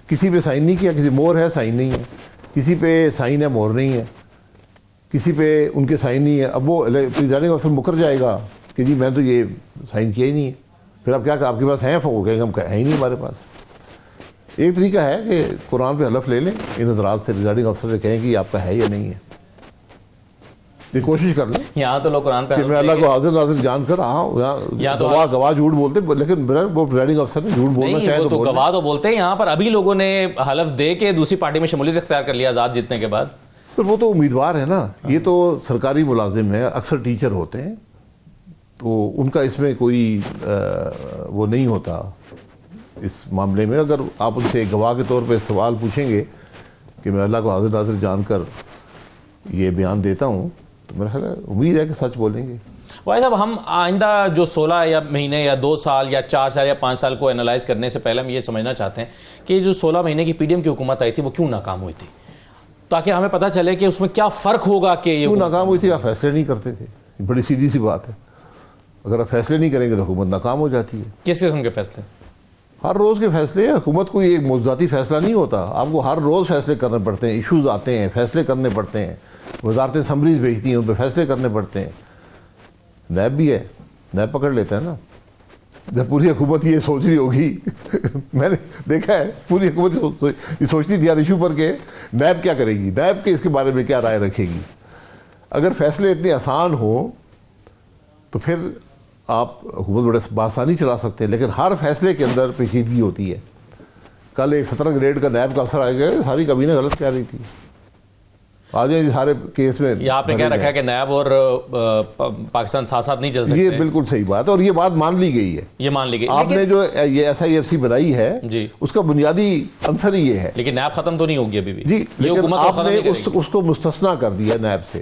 کسی پہ سائن نہیں کیا, کسی مور ہے سائن نہیں ہے, کسی پہ سائن ہے مور نہیں ہے, کسی پہ ان کے سائن نہیں ہے. اب وہ پریزائڈنگ افسر مکر جائے گا کہ جی میں تو یہ سائن کیا ہی نہیں ہے. پھر اب کیا کہ آپ کے پاس ہیں, وہ کہیں گے ہم ہے ہی نہیں ہمارے پاس. ایک طریقہ ہے کہ قرآن پہ حلف لے لیں, ان حضرات سے پریزائڈنگ افسر سے کہیں کہ یہ آپ کا ہے یا نہیں ہے. یہ کوشش کر لیں. یہاں تو لوگ قرآن پہ کہ میں اللہ کو حاضر ناظر جان کر گواہ جھوٹ بولتے, لیکن وہ پریزائڈنگ افسر نے جھوٹ بولنا چاہے تو گواہ تو بولتے ہیں. یہاں پر ابھی لوگوں نے حلف دے کے دوسری پارٹی میں شمولیت اختیار کر لیا آزاد جیتنے کے بعد. تو وہ تو امیدوار ہے نا, یہ تو سرکاری ملازم ہیں, اکثر ٹیچر ہوتے ہیں, تو ان کا اس میں کوئی وہ نہیں ہوتا اس معاملے میں. اگر آپ ان سے گواہ کے طور پہ سوال پوچھیں گے کہ میں اللہ کو حاضر ناظر جان کر یہ بیان دیتا ہوں, تو میرا خیال ہے امید ہے کہ سچ بولیں گے. بھائی صاحب ہم آئندہ جو 16 یا مہینے یا 2 سال یا 4 سال یا 5 سال کو انالائز کرنے سے پہلے ہم یہ سمجھنا چاہتے ہیں کہ جو 16 مہینے کی پی ڈی ایم کی حکومت آئی تھی وہ کیوں ناکام ہوئی تھی, تاکہ ہمیں پتہ چلے کہ اس میں کیا فرق ہوگا. کہ یہ کیوں ناکام ہوئی تھی؟ آپ فیصلے نہیں کرتے تھے. بڑی سیدھی سی بات ہے. اگر آپ فیصلے نہیں کریں گے تو حکومت ناکام ہو جاتی ہے. کس قسم کے فیصلے؟ ہر روز کے فیصلے. حکومت کوئی ایک موضوعاتی فیصلہ نہیں ہوتا, آپ کو ہر روز فیصلے کرنے پڑتے ہیں. ایشوز آتے ہیں, فیصلے کرنے پڑتے ہیں. وزارتیں سمریز بھیجتی ہیں, ان پہ فیصلے کرنے پڑتے ہیں. نیب بھی ہے, نیب پکڑ لیتا ہے نا. جب پوری حکومت یہ سوچ رہی ہوگی میں نے دیکھا ہے پوری حکومت یہ سوچتی تھی ہر ایشو پر کہ نیب کیا کرے گی, نیب کے اس کے بارے میں کیا رائے رکھے گی. اگر فیصلے اتنے آسان ہوں تو پھر آپ حکومت بڑے بآسانی چلا سکتے ہیں, لیکن ہر فیصلے کے اندر پیچیدگی ہوتی ہے. کل ایک 17 گریڈ کا نیب کا افسر آ گیا, ساری کابینہ غلط کہہ رہی تھی. آ جائیں سارے کیس میں یہ آپ نے کہہ رکھا ہے کہ نیب اور پاکستان ساتھ ساتھ نہیں چل سکتے. یہ بالکل صحیح بات ہے, اور یہ بات مان لی گئی ہے. یہ مان لی گئی. آپ نے جو یہ SIFC بنائی ہے جی, اس کا بنیادی عنصر ہی یہ ہے. لیکن نیب ختم تو نہیں ہوگی ابھی بھی. جی, لیکن آپ نے اس کو مستثنا کر دیا نیب سے.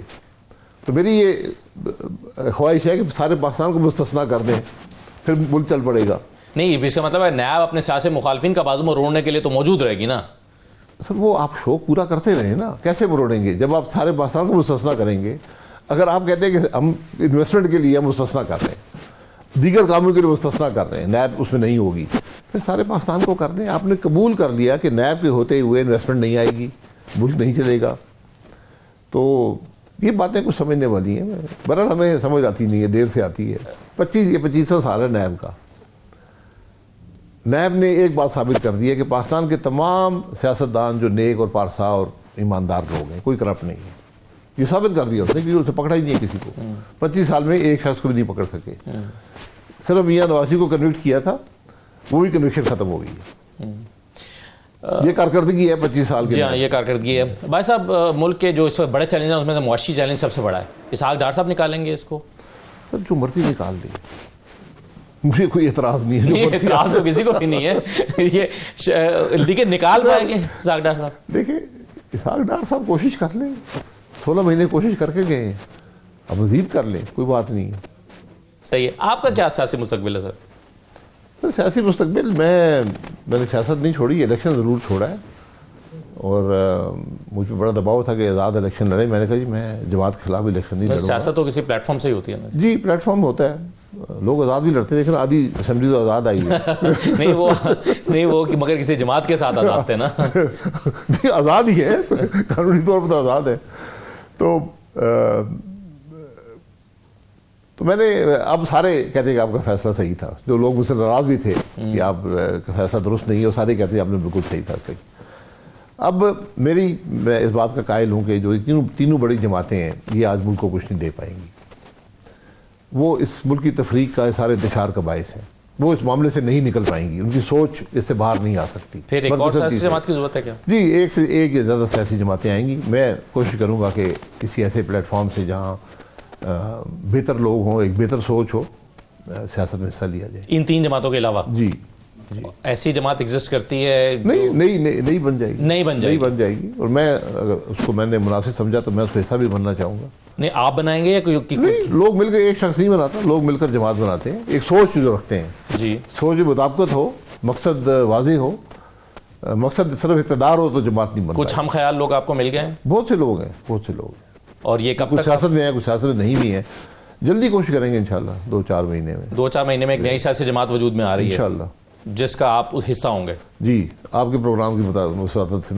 تو میری یہ خواہش ہے کہ سارے پاکستان کو مستثنا کر دیں, پھر ملک چل پڑے گا. نہیں, اس کا مطلب ہے نیب اپنے سیاسی مخالفین کا بازو مروڑنے کے لیے تو موجود رہے گی نا. سر وہ آپ شوق پورا کرتے رہیں نا, کیسے مروڑیں گے جب آپ سارے پاکستان کو مستثنا کریں گے. اگر آپ کہتے ہیں کہ ہم انویسٹمنٹ کے لیے مستثنا کر رہے ہیں, دیگر کاموں کے لیے مستثنا کر رہے ہیں, نیب اس میں نہیں ہوگی, پھر سارے پاکستان کو کر دیں. آپ نے قبول کر لیا کہ نیب کے ہوتے ہوئے انویسٹمنٹ نہیں آئے گی, ملک نہیں چلے گا. تو یہ باتیں کچھ سمجھنے والی ہیں. بہرحال ہمیں سمجھ آتی نہیں ہے, دیر سے آتی ہے. 2500 سال ہے نیب کا. نیب نے ایک بات ثابت کر دی ہے کہ پاکستان کے تمام سیاستدان جو نیک اور پارسا اور ایماندار لوگ ہیں, کوئی کرپٹ نہیں ہے. یہ ثابت کر دیا اس نے کہ اسے پکڑا ہی نہیں ہے کسی کو. 25 سال میں ایک شخص کو بھی نہیں پکڑ سکے. صرف میاں نوازی کو کنوکٹ کیا تھا, وہ بھی کنوکشن ختم ہو گئی ہے. یہ کارکردگی ہے 25 سال کی. جی ہاں, یہ کارکردگی ہے. بھائی صاحب ملک کے جو اس وقت بڑے چیلنج ہیں اس میں سے معاشی چیلنج سب سے بڑا ہے. اسحاق ڈار صاحب نکالیں گے اس کو؟ جو مرضی نکال لیں, مجھے کوئی اعتراض نہیں ہے. اعتراض تو کسی کو بھی نہیں ہے. یہ لیکن نکال پائیں گے اسحاق ڈار صاحب؟ دیکھیں اسحاق ڈار صاحب کوشش کر لیں, 16 مہینے کوشش کر کے گئے ہیں, اب مزید کر لیں, کوئی بات نہیں ہے. صحیح ہے. آپ کا کیا سیاسی مستقبل ہے سر؟ سیاسی مستقبل میں نے سیاست نہیں چھوڑی, الیکشن ضرور چھوڑا ہے. اور مجھ پہ بڑا دباؤ تھا کہ آزاد الیکشن لڑے. میں نے کہا جی میں جماعت کے خلاف الیکشن نہیں لڑوں گا. سیاست تو کسی پلیٹ فارم سے ہی ہوتی ہے نا. جی پلیٹ فارم ہوتا ہے, لوگ آزاد بھی لڑتے ہیں, لیکن آدھی اسمبلی تو آزاد آئی ہے. نہیں وہ مگر کسی جماعت کے ساتھ آزاد تھے نا. جی آزاد ہی ہے, قانونی طور پر تو آزاد ہے. تو میں نے, اب سارے کہتے ہیں کہ آپ کا فیصلہ صحیح تھا. جو لوگ مجھ سے ناراض بھی تھے کہ آپ کا فیصلہ درست نہیں ہے, وہ سارے کہتے ہیں آپ نے بالکل صحیح فیصلہ کیا. اب میں اس بات کا قائل ہوں کہ جو تینوں بڑی جماعتیں ہیں یہ آج ملک کو کچھ نہیں دے پائیں گی. وہ اس ملک کی تفریق کا سارے انتشار کا باعث ہیں. وہ اس معاملے سے نہیں نکل پائیں گی. ان کی سوچ اس سے باہر نہیں آ سکتی. پھر ایک اور سیاسی جماعت کی ضرورت ہے کیا؟ جی ایک سے ایک یا زیادہ سیاسی جماعتیں آئیں گی. میں کوشش کروں گا کہ کسی ایسے پلیٹ فارم سے جہاں بہتر لوگ ہوں, ایک بہتر سوچ ہو, سیاست میں حصہ لیا جائے. ان تین جماعتوں کے علاوہ جی ایسی جماعت ایگزسٹ کرتی ہے؟ نہیں بن جائے گی. نہیں بن جائے گی. اور میں اگر اس کو میں نے مناسب سمجھا تو میں اس کو حصہ بھی بننا چاہوں گا. نہیں آپ بنائیں گے یا کوئی؟ نہیں, لوگ مل کے ایک شخص نہیں بناتا, لوگ مل کر جماعت بناتے ہیں. ایک سوچ جو رکھتے ہیں, جی سوچ مطابقت ہو, مقصد واضح ہو. مقصد صرف اقتدار ہو تو جماعت نہیں بنتا. کچھ ہم خیال لوگ آپ کو مل گئے ہیں؟ بہت سے لوگ ہیں. اور یہ کب کچھ تک؟ سیاست میں ہیں, کچھ سیاست میں نہیں بھی ہیں. جلدی کوشش کریں گے انشاءاللہ 2-4 مہینے میں. 2-4 مہینے میں ایک نئی سیاسی جماعت وجود میں آ رہی ہے انشاءاللہ, جس کا آپ حصہ ہوں گے. جی آپ کے پروگرام کی مساعدت سے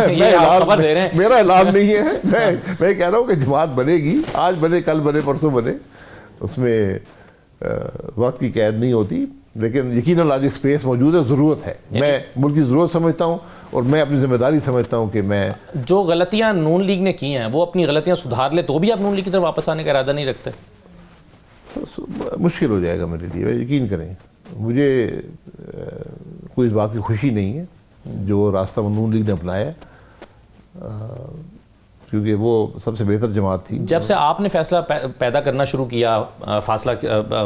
یہ آپ خبر دے رہے ہیں. میرا اعلان نہیں ہے. میں کہہ رہا ہوں کہ جماعت بنے گی. آج بنے, کل بنے, پرسوں بنے. اس میں وقت کی قید نہیں ہوتی, لیکن یقیناً آج اسپیس موجود ہے. ضرورت ہے. میں ملک کی ضرورت سمجھتا ہوں اور میں اپنی ذمہ داری سمجھتا ہوں کہ میں جو غلطیاں نون لیگ نے کی ہیں وہ اپنی غلطیاں سدھار لے تو بھی آپ نون لیگ کی طرف واپس آنے کا ارادہ نہیں رکھتے؟ مشکل ہو جائے گا میرے لیے. یقین کریں, مجھے کوئی اس بات کی خوشی نہیں ہے جو راستہ نون لیگ نے اپنایا ہے, کیونکہ وہ سب سے بہتر جماعت تھی. جب سے آپ نے فیصلہ پیدا کرنا شروع کیا فاصلہ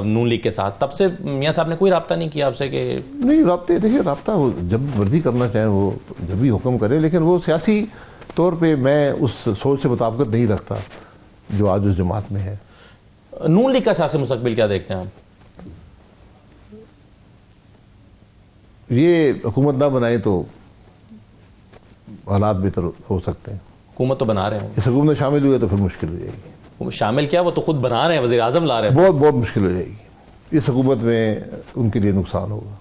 نون لیگ کے ساتھ, تب سے میاں صاحب نے کوئی رابطہ نہیں کیا آپ سے؟ کہ نہیں, دیکھیے رابطہ وہ جب مرضی کرنا چاہیں, وہ جب بھی حکم کرے, لیکن وہ سیاسی طور پہ میں اس سوچ سے مطابقت نہیں رکھتا جو آج اس جماعت میں ہے. نون لیگ کا سیاسی مستقبل کیا دیکھتے ہیں آپ؟ یہ حکومت نہ بنائے تو حالات بہتر ہو سکتے ہیں. حکومت تو بنا رہے ہیں. اس حکومت میں شامل ہوئے تو پھر مشکل ہو جائے گی. شامل کیا, وہ تو خود بنا رہے ہیں, وزیر اعظم لا رہے ہیں. بہت مشکل ہو جائے گی. اس حکومت میں ان کے لیے نقصان ہوگا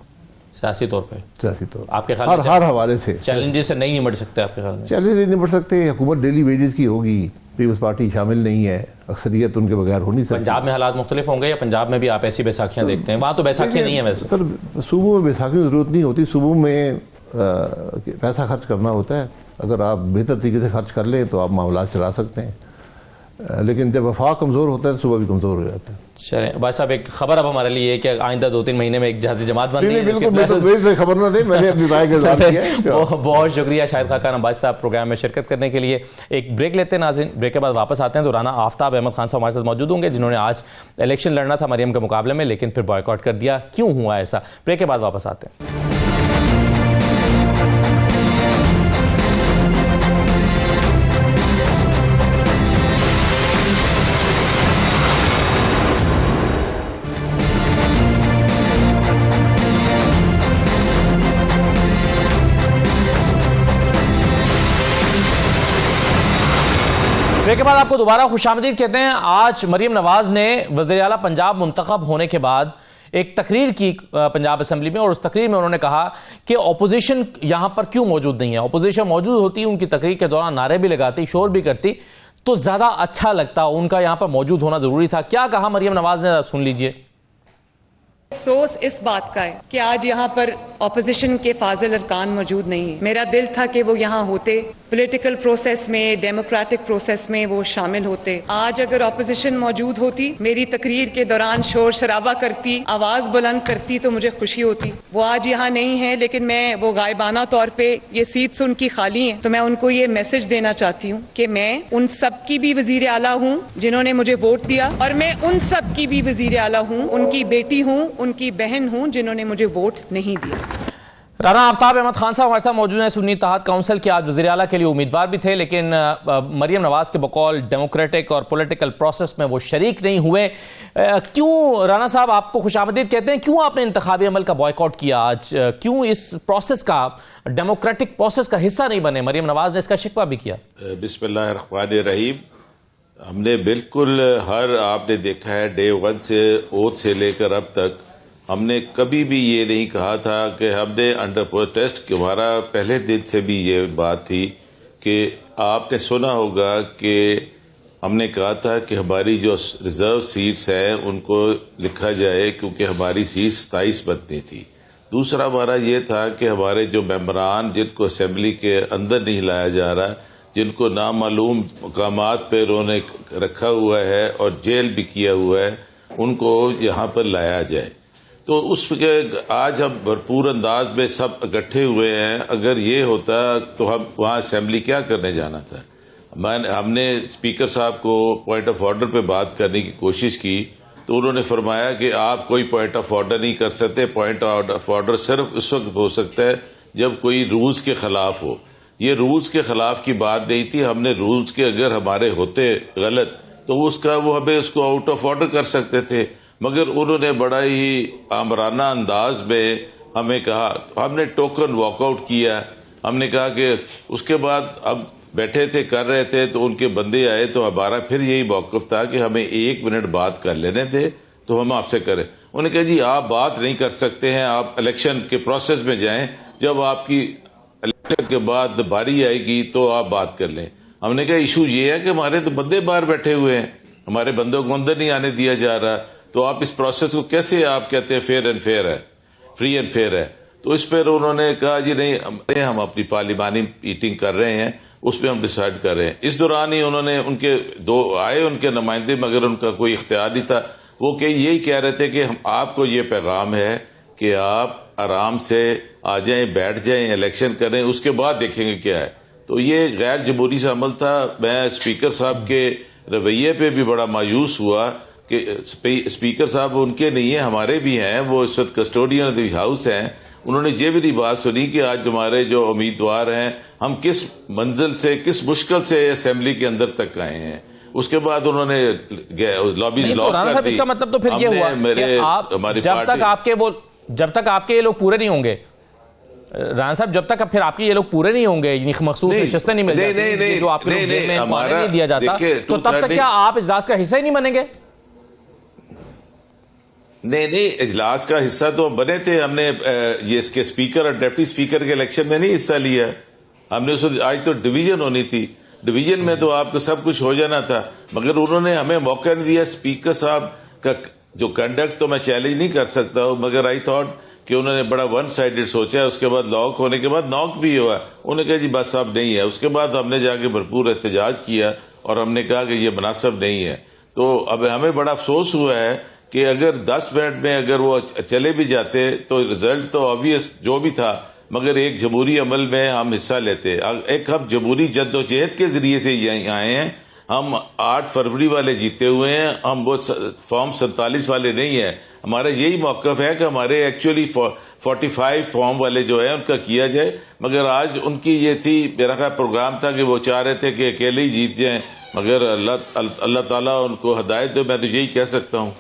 سیاسی طور پہ. سیاسی طور آپ کے خیال ہر حوالے سے چیلنجز سے نہیں نمٹ سکتے آپ کے خیال میں؟ چیلنج نہیں نمٹ سکتے. حکومت ڈیلی ویجز کی ہوگی, پیپلز پارٹی شامل نہیں ہے, اکثریت ان کے بغیر ہو نہیں سکتی. پنجاب میں حالات مختلف ہوں گے یا پنجاب میں بھی آپ ایسی بیساکھیاں دیکھتے ہیں؟ وہاں تو بیساکھیاں نہیں ہیں ویسے. سر صوبوں میں بیساکھی کی ضرورت نہیں ہوتی. صوبوں میں پیسہ خرچ کرنا ہوتا ہے. اگر آپ بہتر طریقے سے خرچ کر لیں تو آپ معاملات چلا سکتے ہیں, لیکن جب وفاق کمزور ہوتا ہے تو صوبہ بھی کمزور ہو جاتا ہے. چلیں بھائی صاحب, ایک خبر اب ہمارے لیے کہ آئندہ 2-3 مہینے میں ایک جہازی جماعت بن رہی ہے. بالکل خبر نہ دے, میں نے اپنی رائے کا اظہار کیا. بہت شکریہ شاہد خاقان عباسی صاحب پروگرام میں شرکت کرنے کے لیے. ایک بریک لیتے ہیں ناظرین, بریک کے بعد واپس آتے ہیں تو رانا آفتاب احمد خان صاحب ہمارے ساتھ موجود ہوں گے, جنہوں نے آج الیکشن لڑنا تھا مریم کے مقابلے میں لیکن پھر بائیکاٹ کر دیا. کیوں ہوا ایسا؟ بریک کے بعد واپس آتے ہیں. بریک کے بعد آپ کو دوبارہ خوش آمدید کہتے ہیں. آج مریم نواز نے وزیر اعلیٰ پنجاب منتخب ہونے کے بعد ایک تقریر کی پنجاب اسمبلی میں, اور اس تقریر میں انہوں نے کہا کہ اپوزیشن یہاں پر کیوں موجود نہیں ہے. اپوزیشن موجود ہوتی, ان کی تقریر کے دوران نعرے بھی لگاتی, شور بھی کرتی تو زیادہ اچھا لگتا. ان کا یہاں پر موجود ہونا ضروری تھا. کیا کہا مریم نواز نے, سن لیجئے. افسوس اس بات کا ہے کہ آج یہاں پر اپوزیشن کے فاضل ارکان موجود نہیں ہیں. میرا دل تھا کہ وہ یہاں ہوتے, پولیٹیکل پروسیس میں, ڈیموکریٹک پروسیس میں وہ شامل ہوتے. آج اگر اپوزیشن موجود ہوتی, میری تقریر کے دوران شور شرابہ کرتی, آواز بلند کرتی تو مجھے خوشی ہوتی. وہ آج یہاں نہیں ہے, لیکن میں وہ غائبانہ طور پہ یہ سیٹس ان کی خالی ہیں تو میں ان کو یہ میسج دینا چاہتی ہوں کہ میں ان سب کی بھی وزیر اعلیٰ ہوں جنہوں نے مجھے ووٹ دیا, اور میں ان سب کی بھی وزیر اعلیٰ ہوں, ان کی بیٹی ہوں, ان کی بہن ہوں جنہوں نے مجھے ووٹ نہیں دیا. رانا آفتاب احمد خان صاحب ہمارے ساتھ موجود ہیں. سنی اتحاد کونسل کے آج وزیر اعلیٰ کے لیے امیدوار بھی تھے, لیکن مریم نواز کے بقول ڈیموکریٹک اور پولیٹیکل پروسیس میں وہ شریک نہیں ہوئے. کیوں رانا صاحب آپ کو خوش آمدید کہتے ہیں, کیوں آپ نے انتخابی عمل کا بائیکاٹ کیا آج؟ کیوں اس پروسیس کا, ڈیموکریٹک پروسیس کا حصہ نہیں بنے؟ مریم نواز نے اس کا شکوہ بھی کیا. بسم اللہ الرحمن الرحیم. ہم نے بالکل آپ نے دیکھا ہے ڈے 1 سے اوتھ سے لے کر اب تک ہم نے کبھی بھی یہ نہیں کہا تھا کہ ہم نے انڈر پروٹیسٹ, ہمارا پہلے دن سے بھی یہ بات تھی کہ آپ نے سنا ہوگا کہ ہم نے کہا تھا کہ ہماری جو ریزرو سیٹس ہیں ان کو لکھا جائے, کیونکہ ہماری سیٹ 27 بنتی تھی. دوسرا ہمارا یہ تھا کہ ہمارے جو ممبران جن کو اسمبلی کے اندر نہیں لایا جا رہا، جن کو نامعلوم مقامات پہ انہوں نے رکھا ہوا ہے اور جیل بھی کیا ہوا ہے، ان کو یہاں پر لایا جائے. تو اس کے آج ہم بھرپور انداز میں سب اکٹھے ہوئے ہیں. اگر یہ ہوتا تو ہم وہاں اسمبلی کیا کرنے جانا تھا؟ ہم نے اسپیکر صاحب کو پوائنٹ آف آرڈر پہ بات کرنے کی کوشش کی تو انہوں نے فرمایا کہ آپ کوئی پوائنٹ آف آرڈر نہیں کر سکتے. پوائنٹ آف آرڈر صرف اس وقت ہو سکتا ہے جب کوئی رولز کے خلاف ہو. یہ رولز کے خلاف کی بات نہیں تھی. ہم نے رولز کے اگر ہمارے ہوتے غلط تو وہ ہمیں اس کو آؤٹ آف آرڈر کر سکتے تھے، مگر انہوں نے بڑا ہی آمرانہ انداز میں ہمیں کہا. ہم نے ٹوکن واک آؤٹ کیا. ہم نے کہا کہ اس کے بعد اب بیٹھے تھے کر رہے تھے تو ان کے بندے آئے تو ہمارا پھر یہی موقف تھا کہ ہمیں 1 منٹ بات کر لینے تھے تو ہم آپ سے کریں. انہوں نے کہا جی آپ بات نہیں کر سکتے ہیں، آپ الیکشن کے پروسیس میں جائیں، جب آپ کی الیکشن کے بعد باری آئے گی تو آپ بات کر لیں. ہم نے کہا ایشو یہ ہے کہ ہمارے تو بندے باہر بیٹھے ہوئے ہیں، ہمارے بندوں کو اندر نہیں آنے دیا جا رہا، تو آپ اس پروسیس کو کیسے آپ کہتے ہیں فیئر اینڈ فیئر ہے، فری اینڈ فیئر ہے؟ تو اس پر انہوں نے کہا جی نہیں، ہم اپنی پارلیمانی میٹنگ کر رہے ہیں، اس پہ ہم ڈیسائیڈ کر رہے ہیں. اس دوران ہی انہوں نے ان کے آئے ان کے نمائندے، مگر ان کا کوئی اختیار نہیں تھا. وہ کہ یہی کہہ رہے تھے کہ آپ کو یہ پیغام ہے کہ آپ آرام سے آ جائیں، بیٹھ جائیں، الیکشن کریں، اس کے بعد دیکھیں گے کیا ہے. تو یہ غیر جمہوری سے عمل تھا. میں اسپیکر صاحب کے رویے پہ بھی بڑا مایوس ہوا کہ اسپیکر صاحب ان کے نہیں ہیں، ہمارے بھی ہیں، وہ اس وقت کسٹوڈین آف دی ہاؤس ہیں. انہوں نے یہ بھی نہیں بات سنی کہ آج ہمارے جو امیدوار ہیں ہم کس منزل سے، کس مشکل سے اسمبلی کے اندر تک آئے ہیں. اس کے بعد انہوں نے لابیز لاک کر دی. اس کا مطلب تو پھر یہ ہوا کہ آپ جب تک آپ کے یہ لوگ پورے نہیں ہوں گے، رانا صاحب، جب تک پھر آپ کے یہ لوگ پورے نہیں ہوں گے، مخصوص نشستیں نہیں مل جاتی جو آپ کے لوگ جیل میں ماننے نہیں دیا جاتا، تو تب تک کیا آپ اجلاس کا حصہ ہی نہیں بنیں گے؟ نہیں، اجلاس کا حصہ تو ہم بنے تھے. ہم نے یہ اس کے اسپیکر اور ڈپٹی اسپیکر کے الیکشن میں نہیں حصہ لیا. ہم نے آج تو ڈویژن ہونی تھی، ڈویژن میں تو آپ کو سب کچھ ہو جانا تھا، مگر انہوں نے ہمیں موقع نہیں دیا. اسپیکر صاحب کا جو کنڈکٹ تو میں چیلنج نہیں کر سکتا ہوں، مگر آئی تھاٹ کہ انہوں نے بڑا ون سائیڈڈ سوچا ہے. اس کے بعد لاک ہونے کے بعد ناک بھی ہوا، انہوں نے کہا جی بس اب نہیں ہے. اس کے بعد ہم نے جا کے بھرپور احتجاج کیا اور ہم نے کہا کہ یہ مناسب نہیں ہے. تو اب ہمیں بڑا افسوس ہوا ہے کہ اگر 10 منٹ میں اگر وہ چلے بھی جاتے تو رزلٹ تو آبویس جو بھی تھا، مگر ایک جمہوری عمل میں ہم حصہ لیتے. ایک ہم جمہوری جدوجہد کے ذریعے سے یہیں آئے ہیں. ہم 8 فروری والے جیتے ہوئے ہیں، ہم وہ فارم 47 والے نہیں ہیں. ہمارا یہی موقف ہے کہ ہمارے ایکچولی 45 فارم والے جو ہیں ان کا کیا جائے، مگر آج ان کی یہ تھی، میرا خیال پروگرام تھا کہ وہ چاہ رہے تھے کہ اکیلے ہی جیت جائیں، مگر اللہ تعالیٰ ان کو ہدایت دے. میں تو یہی کہہ سکتا ہوں.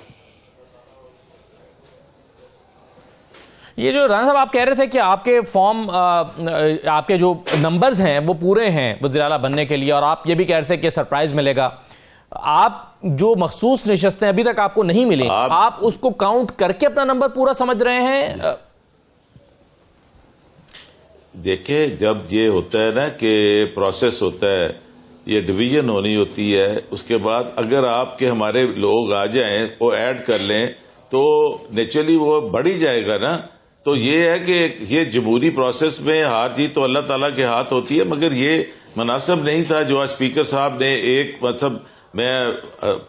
یہ جو رانا صاحب آپ کہہ رہے تھے کہ آپ کے فارم، آپ کے جو نمبرز ہیں وہ پورے ہیں وزیر اعلیٰ بننے کے لیے، اور آپ یہ بھی کہہ رہے تھے کہ سرپرائز ملے گا. آپ جو مخصوص نشستیں ابھی تک آپ کو نہیں ملی، آپ اس کو کاؤنٹ کر کے اپنا نمبر پورا سمجھ رہے ہیں؟ دیکھیں، جب یہ ہوتا ہے نا کہ پروسیس ہوتا ہے، یہ ڈویژن ہونی ہوتی ہے، اس کے بعد اگر آپ کے ہمارے لوگ آ جائیں، وہ ایڈ کر لیں تو نیچرلی وہ بڑھ ہی جائے گا نا. تو یہ ہے کہ یہ جمہوری پروسیس میں ہار جیت تو اللہ تعالیٰ کے ہاتھ ہوتی ہے، مگر یہ مناسب نہیں تھا جو اسپیکر صاحب نے ایک مطلب، میں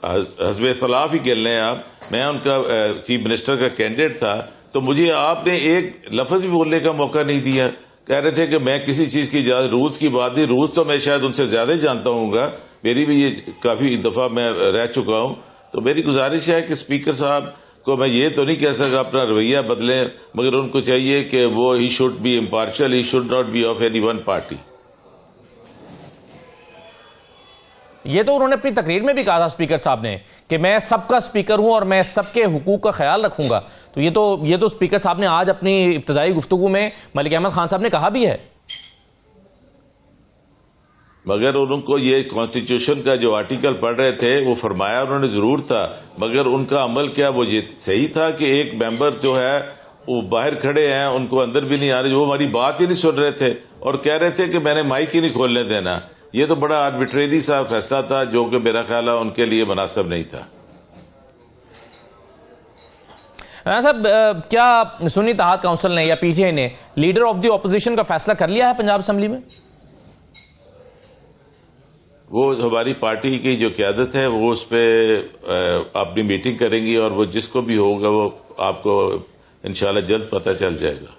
حزب اختلاف ہی کہہ لیں آپ، میں ان کا چیف منسٹر کا کینڈیڈیٹ تھا، تو مجھے آپ نے ایک لفظ بھی بولنے کا موقع نہیں دیا. کہہ رہے تھے کہ میں کسی چیز کی اجازت، رولز کی بات نہیں، رولز تو میں شاید ان سے زیادہ جانتا ہوں گا، میری بھی یہ کافی دفعہ میں رہ چکا ہوں. تو میری گزارش ہے کہ اسپیکر صاحب کو میں یہ تو نہیں کہہ سکتا اپنا رویہ بدلیں، مگر ان کو چاہیے کہ وہ he should be impartial, he should not be of any one party. یہ تو انہوں نے اپنی تقریر میں بھی کہا تھا اسپیکر صاحب نے کہ میں سب کا اسپیکر ہوں اور میں سب کے حقوق کا خیال رکھوں گا. تو یہ تو اسپیکر صاحب نے آج اپنی ابتدائی گفتگو میں ملک احمد خان صاحب نے کہا بھی ہے. مگر ان کو یہ کانسٹیٹیوشن کا جو آرٹیکل پڑھ رہے تھے وہ فرمایا انہوں نے ضرور تھا، مگر ان کا عمل کیا وہ یہ صحیح تھا کہ ایک ممبر جو ہے وہ باہر کھڑے ہیں، ان کو اندر بھی نہیں آ رہے، وہ ہماری بات ہی نہیں سن رہے تھے اور کہہ رہے تھے کہ میں نے مائک ہی نہیں کھولنے دینا. یہ تو بڑا آربیٹریری سا فیصلہ تھا جو کہ میرا خیال ہے ان کے لیے مناسب نہیں تھا. رانا صاحب کیا سنی اتحاد کونسل نے یا پی ٹی آئی نے لیڈر آف دی اپوزیشن کا فیصلہ کر لیا ہے پنجاب اسمبلی میں؟ وہ ہماری پارٹی کی جو قیادت ہے وہ اس پہ اپنی میٹنگ کریں گی اور وہ جس کو بھی ہوگا وہ آپ کو انشاءاللہ جلد پتہ چل جائے گا.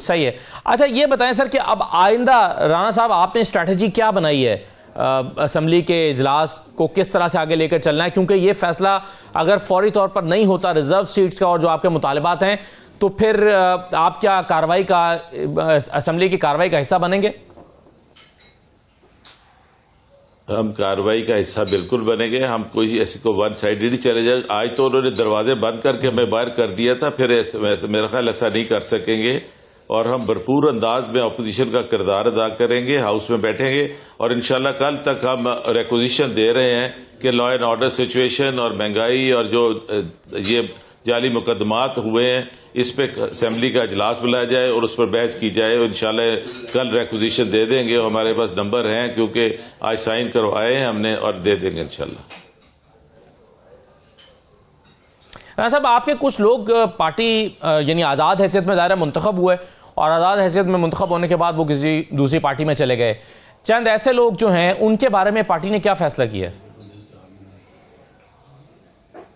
صحیح ہے. اچھا یہ بتائیں سر کہ اب آئندہ رانا صاحب آپ نے اسٹریٹجی کیا بنائی ہے اسمبلی کے اجلاس کو کس طرح سے آگے لے کر چلنا ہے؟ کیونکہ یہ فیصلہ اگر فوری طور پر نہیں ہوتا ریزرو سیٹس کا اور جو آپ کے مطالبات ہیں تو پھر آپ کیا کارروائی کا اسمبلی کی کارروائی کا حصہ بنیں گے؟ ہم کارروائی کا حصہ بالکل بنے گے. ہم کوئی ایسی کو ون سائیڈڈ ہی چلے جائے. آج تو انہوں نے دروازے بند کر کے ہمیں باہر کر دیا تھا, پھر میرا خیال ایسا نہیں کر سکیں گے اور ہم بھرپور انداز میں اپوزیشن کا کردار ادا کریں گے, ہاؤس میں بیٹھیں گے اور انشاءاللہ کل تک ہم ریکوزیشن دے رہے ہیں کہ لا اینڈ آرڈر سچویشن اور مہنگائی اور جو یہ جعلی مقدمات ہوئے ہیں اس پہ اسمبلی کا اجلاس بلایا جائے اور اس پر بحث کی جائے. انشاءاللہ کل ریکوزیشن دے دیں گے, ہمارے پاس نمبر ہیں کیونکہ آج سائن کروائے ہیں ہم نے اور دے دیں گے انشاءاللہ. رانا صاحب آپ کے کچھ لوگ پارٹی یعنی آزاد حیثیت میں ظاہر منتخب ہوئے اور آزاد حیثیت میں منتخب ہونے کے بعد وہ کسی دوسری پارٹی میں چلے گئے. چند ایسے لوگ جو ہیں ان کے بارے میں پارٹی نے کیا فیصلہ کیا ہے؟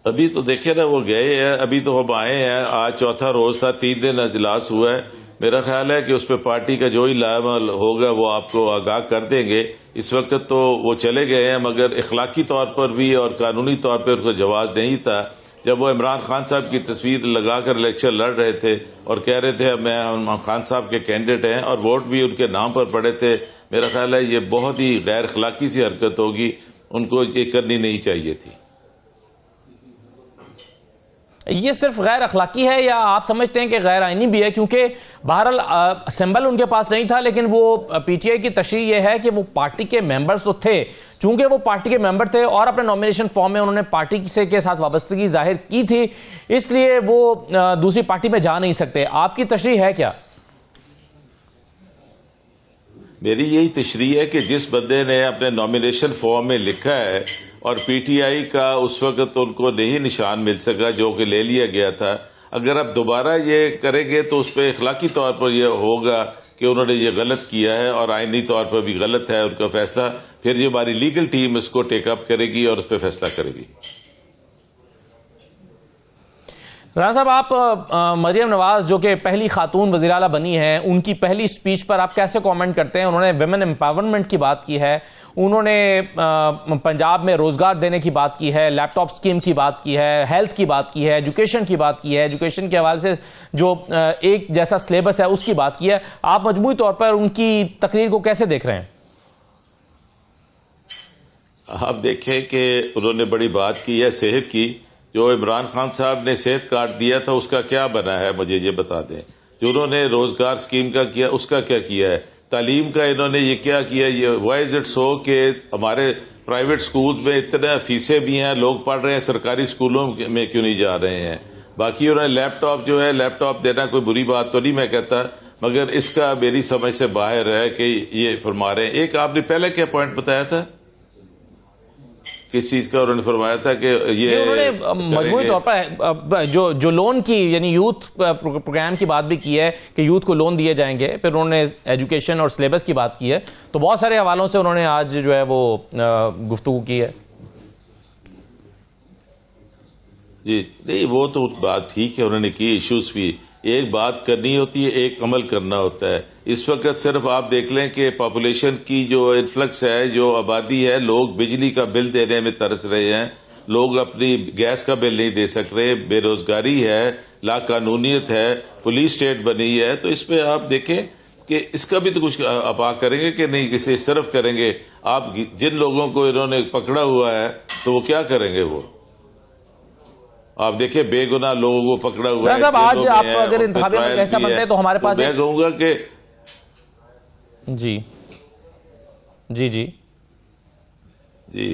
ابھی تو دیکھیں نا وہ گئے ہیں, ابھی تو ہم آئے ہیں, آج چوتھا روز تھا, 3 دن اجلاس ہوا ہے. میرا خیال ہے کہ اس پہ پارٹی کا جو ہی لائحہ ہوگا وہ آپ کو آگاہ کر دیں گے. اس وقت تو وہ چلے گئے ہیں مگر اخلاقی طور پر بھی اور قانونی طور پر ان کو جواز نہیں تھا. جب وہ عمران خان صاحب کی تصویر لگا کر الیکشن لڑ رہے تھے اور کہہ رہے تھے میں عمران خان صاحب کے کینڈیڈیٹ ہیں اور ووٹ بھی ان کے نام پر پڑے تھے, میرا خیال ہے یہ بہت ہی غیر اخلاقی سی حرکت ہوگی, ان کو یہ کرنی نہیں چاہیے تھی. یہ صرف غیر اخلاقی ہے یا آپ سمجھتے ہیں کہ غیر آئینی بھی ہے؟ کیونکہ بہرحال سمبل ان کے پاس نہیں تھا لیکن وہ پی ٹی آئی کی تشریح یہ ہے کہ وہ پارٹی کے ممبرز تو تھے, چونکہ وہ پارٹی کے ممبر تھے اور اپنے نومینیشن فارم میں انہوں نے پارٹی سے کے ساتھ وابستگی ظاہر کی تھی, اس لیے وہ دوسری پارٹی میں جا نہیں سکتے. آپ کی تشریح ہے کیا؟ میری یہی تشریح ہے کہ جس بندے نے اپنے نومینیشن فارم میں لکھا ہے اور پی ٹی آئی کا اس وقت ان کو نہیں نشان مل سکا جو کہ لے لیا گیا تھا, اگر اب دوبارہ یہ کریں گے تو اس پہ اخلاقی طور پر یہ ہوگا کہ انہوں نے یہ غلط کیا ہے اور آئینی طور پر بھی غلط ہے ان کا فیصلہ. پھر یہ ہماری لیگل ٹیم اس کو ٹیک اپ کرے گی اور اس پہ فیصلہ کرے گی. رانا صاحب آپ مریم نواز جو کہ پہلی خاتون وزیر اعلیٰ بنی ہیں ان کی پہلی سپیچ پر آپ کیسے کامنٹ کرتے ہیں؟ انہوں نے ویمن امپاورمنٹ کی بات کی ہے, انہوں نے پنجاب میں روزگار دینے کی بات کی ہے, لیپ ٹاپ سکیم کی بات کی ہے, ہیلتھ کی بات کی ہے, ایجوکیشن کی بات کی ہے, ایجوکیشن کے حوالے سے جو ایک جیسا سلیبس ہے اس کی بات کی ہے. آپ مجموعی طور پر ان کی تقریر کو کیسے دیکھ رہے ہیں؟ آپ دیکھیں کہ انہوں نے بڑی بات کی ہے صحت کی. جو عمران خان صاحب نے صحت کارڈ دیا تھا اس کا کیا بنا ہے مجھے یہ بتا دیں. جو انہوں نے روزگار سکیم کا کیا اس کا کیا کیا ہے. تعلیم کا انہوں نے یہ کیا کیا. یہ وائی از اٹ سو کہ ہمارے پرائیویٹ سکولز میں اتنے فیسیں بھی ہیں, لوگ پڑھ رہے ہیں, سرکاری اسکولوں میں کیوں نہیں جا رہے ہیں. باقی انہوں نے لیپ ٹاپ جو ہے لیپ ٹاپ دینا کوئی بری بات تو نہیں میں کہتا, مگر اس کا میری سمجھ سے باہر ہے کہ یہ فرما رہے ہیں. ایک آپ نے پہلے کیا پوائنٹ بتایا تھا, کس چیز کا انہوں نے فرمایا تھا کہ یہ انہوں نے مجموعی طور پر جو لون کی یعنی یوتھ پروگرام کی بات بھی کی ہے کہ یوتھ کو لون دیے جائیں گے, پھر انہوں نے ایجوکیشن اور سلیبس کی بات کی ہے. تو بہت سارے حوالوں سے انہوں نے آج جو ہے وہ گفتگو کی ہے. جی نہیں وہ تو بات ٹھیک ہے انہوں نے کی, ایشوز بھی. ایک بات کرنی ہوتی ہے, ایک عمل کرنا ہوتا ہے. اس وقت صرف آپ دیکھ لیں کہ پاپولیشن کی جو انفلکس ہے, جو آبادی ہے, لوگ بجلی کا بل دینے میں ترس رہے ہیں, لوگ اپنی گیس کا بل نہیں دے سک رہے, بے روزگاری ہے, لا قانونیت ہے, پولیس اسٹیٹ بنی ہے. تو اس پہ آپ دیکھیں کہ اس کا بھی تو کچھ آپ کریں گے کہ نہیں, کسی صرف کریں گے. آپ جن لوگوں کو انہوں نے پکڑا ہوا ہے تو وہ کیا کریں گے, وہ آپ دیکھیں بے گناہ لوگوں کو پکڑا ہوا ہے. صاحب آج آپ اگر انتخابی عمل کیسا بنتے ہیں تو ہمارے پاس میں کہوں گا کہ جی جی جی جی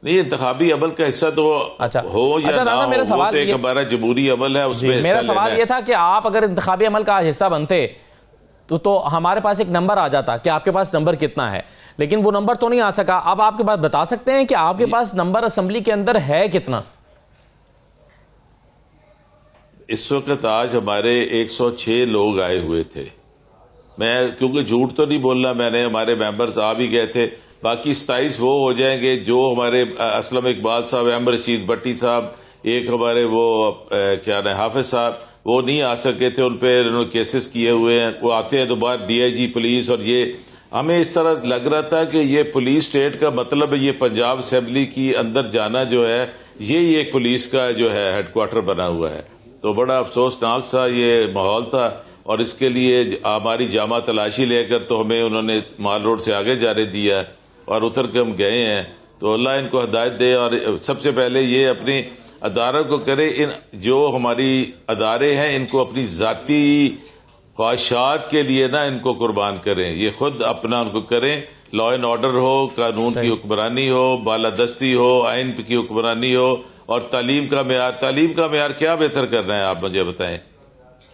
نہیں, انتخابی عمل کا حصہ تو ہو یا نہ ہو, وہ تو ایک ہمارا جمہوری عمل ہے, اس میں میرا سوال یہ تھا کہ آپ اگر انتخابی عمل کا حصہ بنتے تو ہمارے پاس ایک نمبر آ جاتا کہ آپ کے پاس نمبر کتنا ہے، لیکن وہ نمبر تو نہیں آ سکا. اب آپ کے پاس بتا سکتے ہیں کہ آپ کے پاس نمبر اسمبلی کے اندر ہے کتنا؟ اس وقت آج ہمارے 106 لوگ آئے ہوئے تھے. میں کیونکہ جھوٹ تو نہیں بولنا، میں نے ہمارے ممبرز آ بھی گئے تھے. باقی 27 وہ ہو جائیں گے جو ہمارے اسلم اقبال صاحب، احمد رشید بٹی صاحب، ایک ہمارے وہ کیا نام حافظ صاحب، وہ نہیں آ سکے تھے، ان پہ انہوں نے کیسز کیے ہوئے ہیں. وہ آتے ہیں تو بعد ڈی آئی جی پولیس، اور یہ ہمیں اس طرح لگ رہا تھا کہ یہ پولیس اسٹیٹ کا مطلب یہ پنجاب اسمبلی کی اندر جانا جو ہے یہی ایک پولیس کا جو ہے ہیڈ کوارٹر بنا ہوا ہے. تو بڑا افسوسناک سا یہ ماحول تھا، اور اس کے لیے ہماری جامع تلاشی لے کر تو ہمیں انہوں نے مال روڈ سے آگے جانے دیا اور اتر کے ہم گئے ہیں. تو اللہ ان کو ہدایت دے، اور سب سے پہلے یہ اپنی اداروں کو کرے، ان جو ہماری ادارے ہیں ان کو اپنی ذاتی خواہشات کے لیے نہ ان کو قربان کریں، یہ خود اپنا ان کو کریں. لا اینڈ آرڈر ہو، قانون کی حکمرانی ہو، بالادستی ہو، آئین کی حکمرانی ہو، اور تعلیم کا معیار کیا بہتر کرنا ہے؟ آپ مجھے بتائیں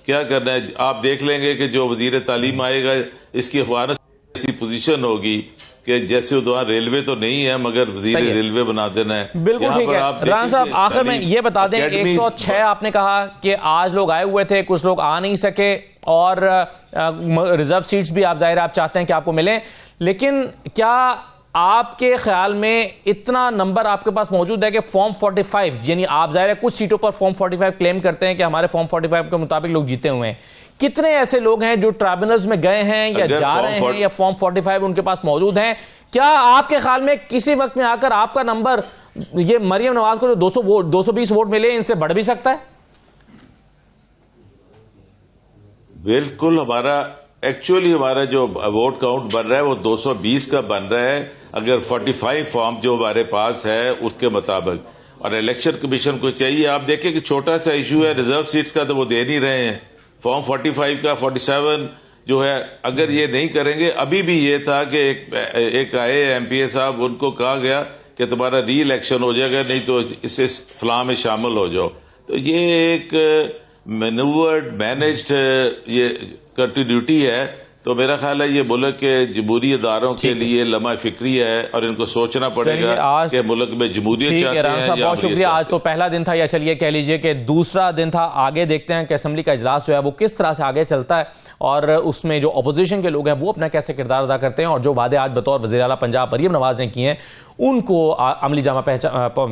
کیا کرنا ہے. آپ دیکھ لیں گے کہ جو وزیر تعلیم آئے گا اس کی اخوان ایسی پوزیشن ہوگی کہ جیسے وہ ریلوے تو نہیں ہے مگر وزیر ریلوے بنا دینا ہے. بالکل ٹھیک ہے. رانا صاحب آخر میں یہ بتا دیں، 106 آپ نے کہا کہ آج لوگ آئے ہوئے تھے، کچھ لوگ آ نہیں سکے، اور ریزرو سیٹس بھی آپ ظاہر آپ چاہتے ہیں کہ آپ کو ملیں، لیکن کیا آپ کے خیال میں اتنا نمبر آپ کے پاس موجود ہے کہ فارم 45، یعنی آپ ظاہر ہے کچھ سیٹوں پر فارم 45 کلیم کرتے ہیں کہ ہمارے فارم 45 کے مطابق لوگ جیتے ہوئے ہیں، کتنے ایسے لوگ ہیں جو ٹرائبونلز میں گئے ہیں یا جا رہے ہیں یا فارم 45 ان کے پاس موجود ہیں؟ کیا آپ کے خیال میں کسی وقت میں آ کر آپ کا نمبر، یہ مریم نواز کو جو 220 ووٹ ملے، ان سے بڑھ بھی سکتا ہے؟ بالکل. ہمارا جو ووٹ کاؤنٹ بن رہا ہے وہ 220 کا بن رہا ہے، اگر 45 فارم جو ہمارے پاس ہے اس کے مطابق. اور الیکشن کمیشن کو چاہیے، آپ دیکھیں کہ چھوٹا سا ایشو ہے ریزرو سیٹس کا، تو وہ دے نہیں رہے ہیں. فارم 45 کا 47 جو ہے اگر یہ نہیں کریں گے. ابھی بھی یہ تھا کہ ایک آئے ایم پی اے صاحب، ان کو کہا گیا کہ تمہارا ری الیکشن ہو جائے گا، نہیں تو اسے فلاں میں شامل ہو جاؤ. تو یہ ایک مینوورڈ مینجڈ یہ کنٹینیوٹی ہے. تو میرا خیال ہے یہ ملک کے جمہوری اداروں کے لیے لمحہ فکری ہے، اور ان کو سوچنا پڑے گا کہ ملک میں جمہوریت چاہتے ہیں یا بہت شکریہ. آج تو پہلا دن تھا، یا چلیے کہہ لیجئے کہ دوسرا دن تھا. آگے دیکھتے ہیں کہ اسمبلی کا اجلاس جو ہے وہ کس طرح سے آگے چلتا ہے، اور اس میں جو اپوزیشن کے لوگ ہیں وہ اپنا کیسے کردار ادا کرتے ہیں، اور جو وعدے آج بطور وزیر اعلیٰ پنجاب مریم نواز نے کیے ہیں ان کو عملی جامہ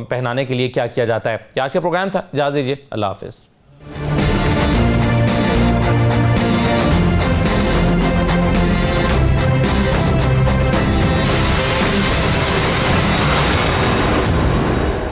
پہنانے کے لیے کیا کیا جاتا ہے. یہ آج کا پروگرام تھا. اجازت دیجیے. اللہ حافظ.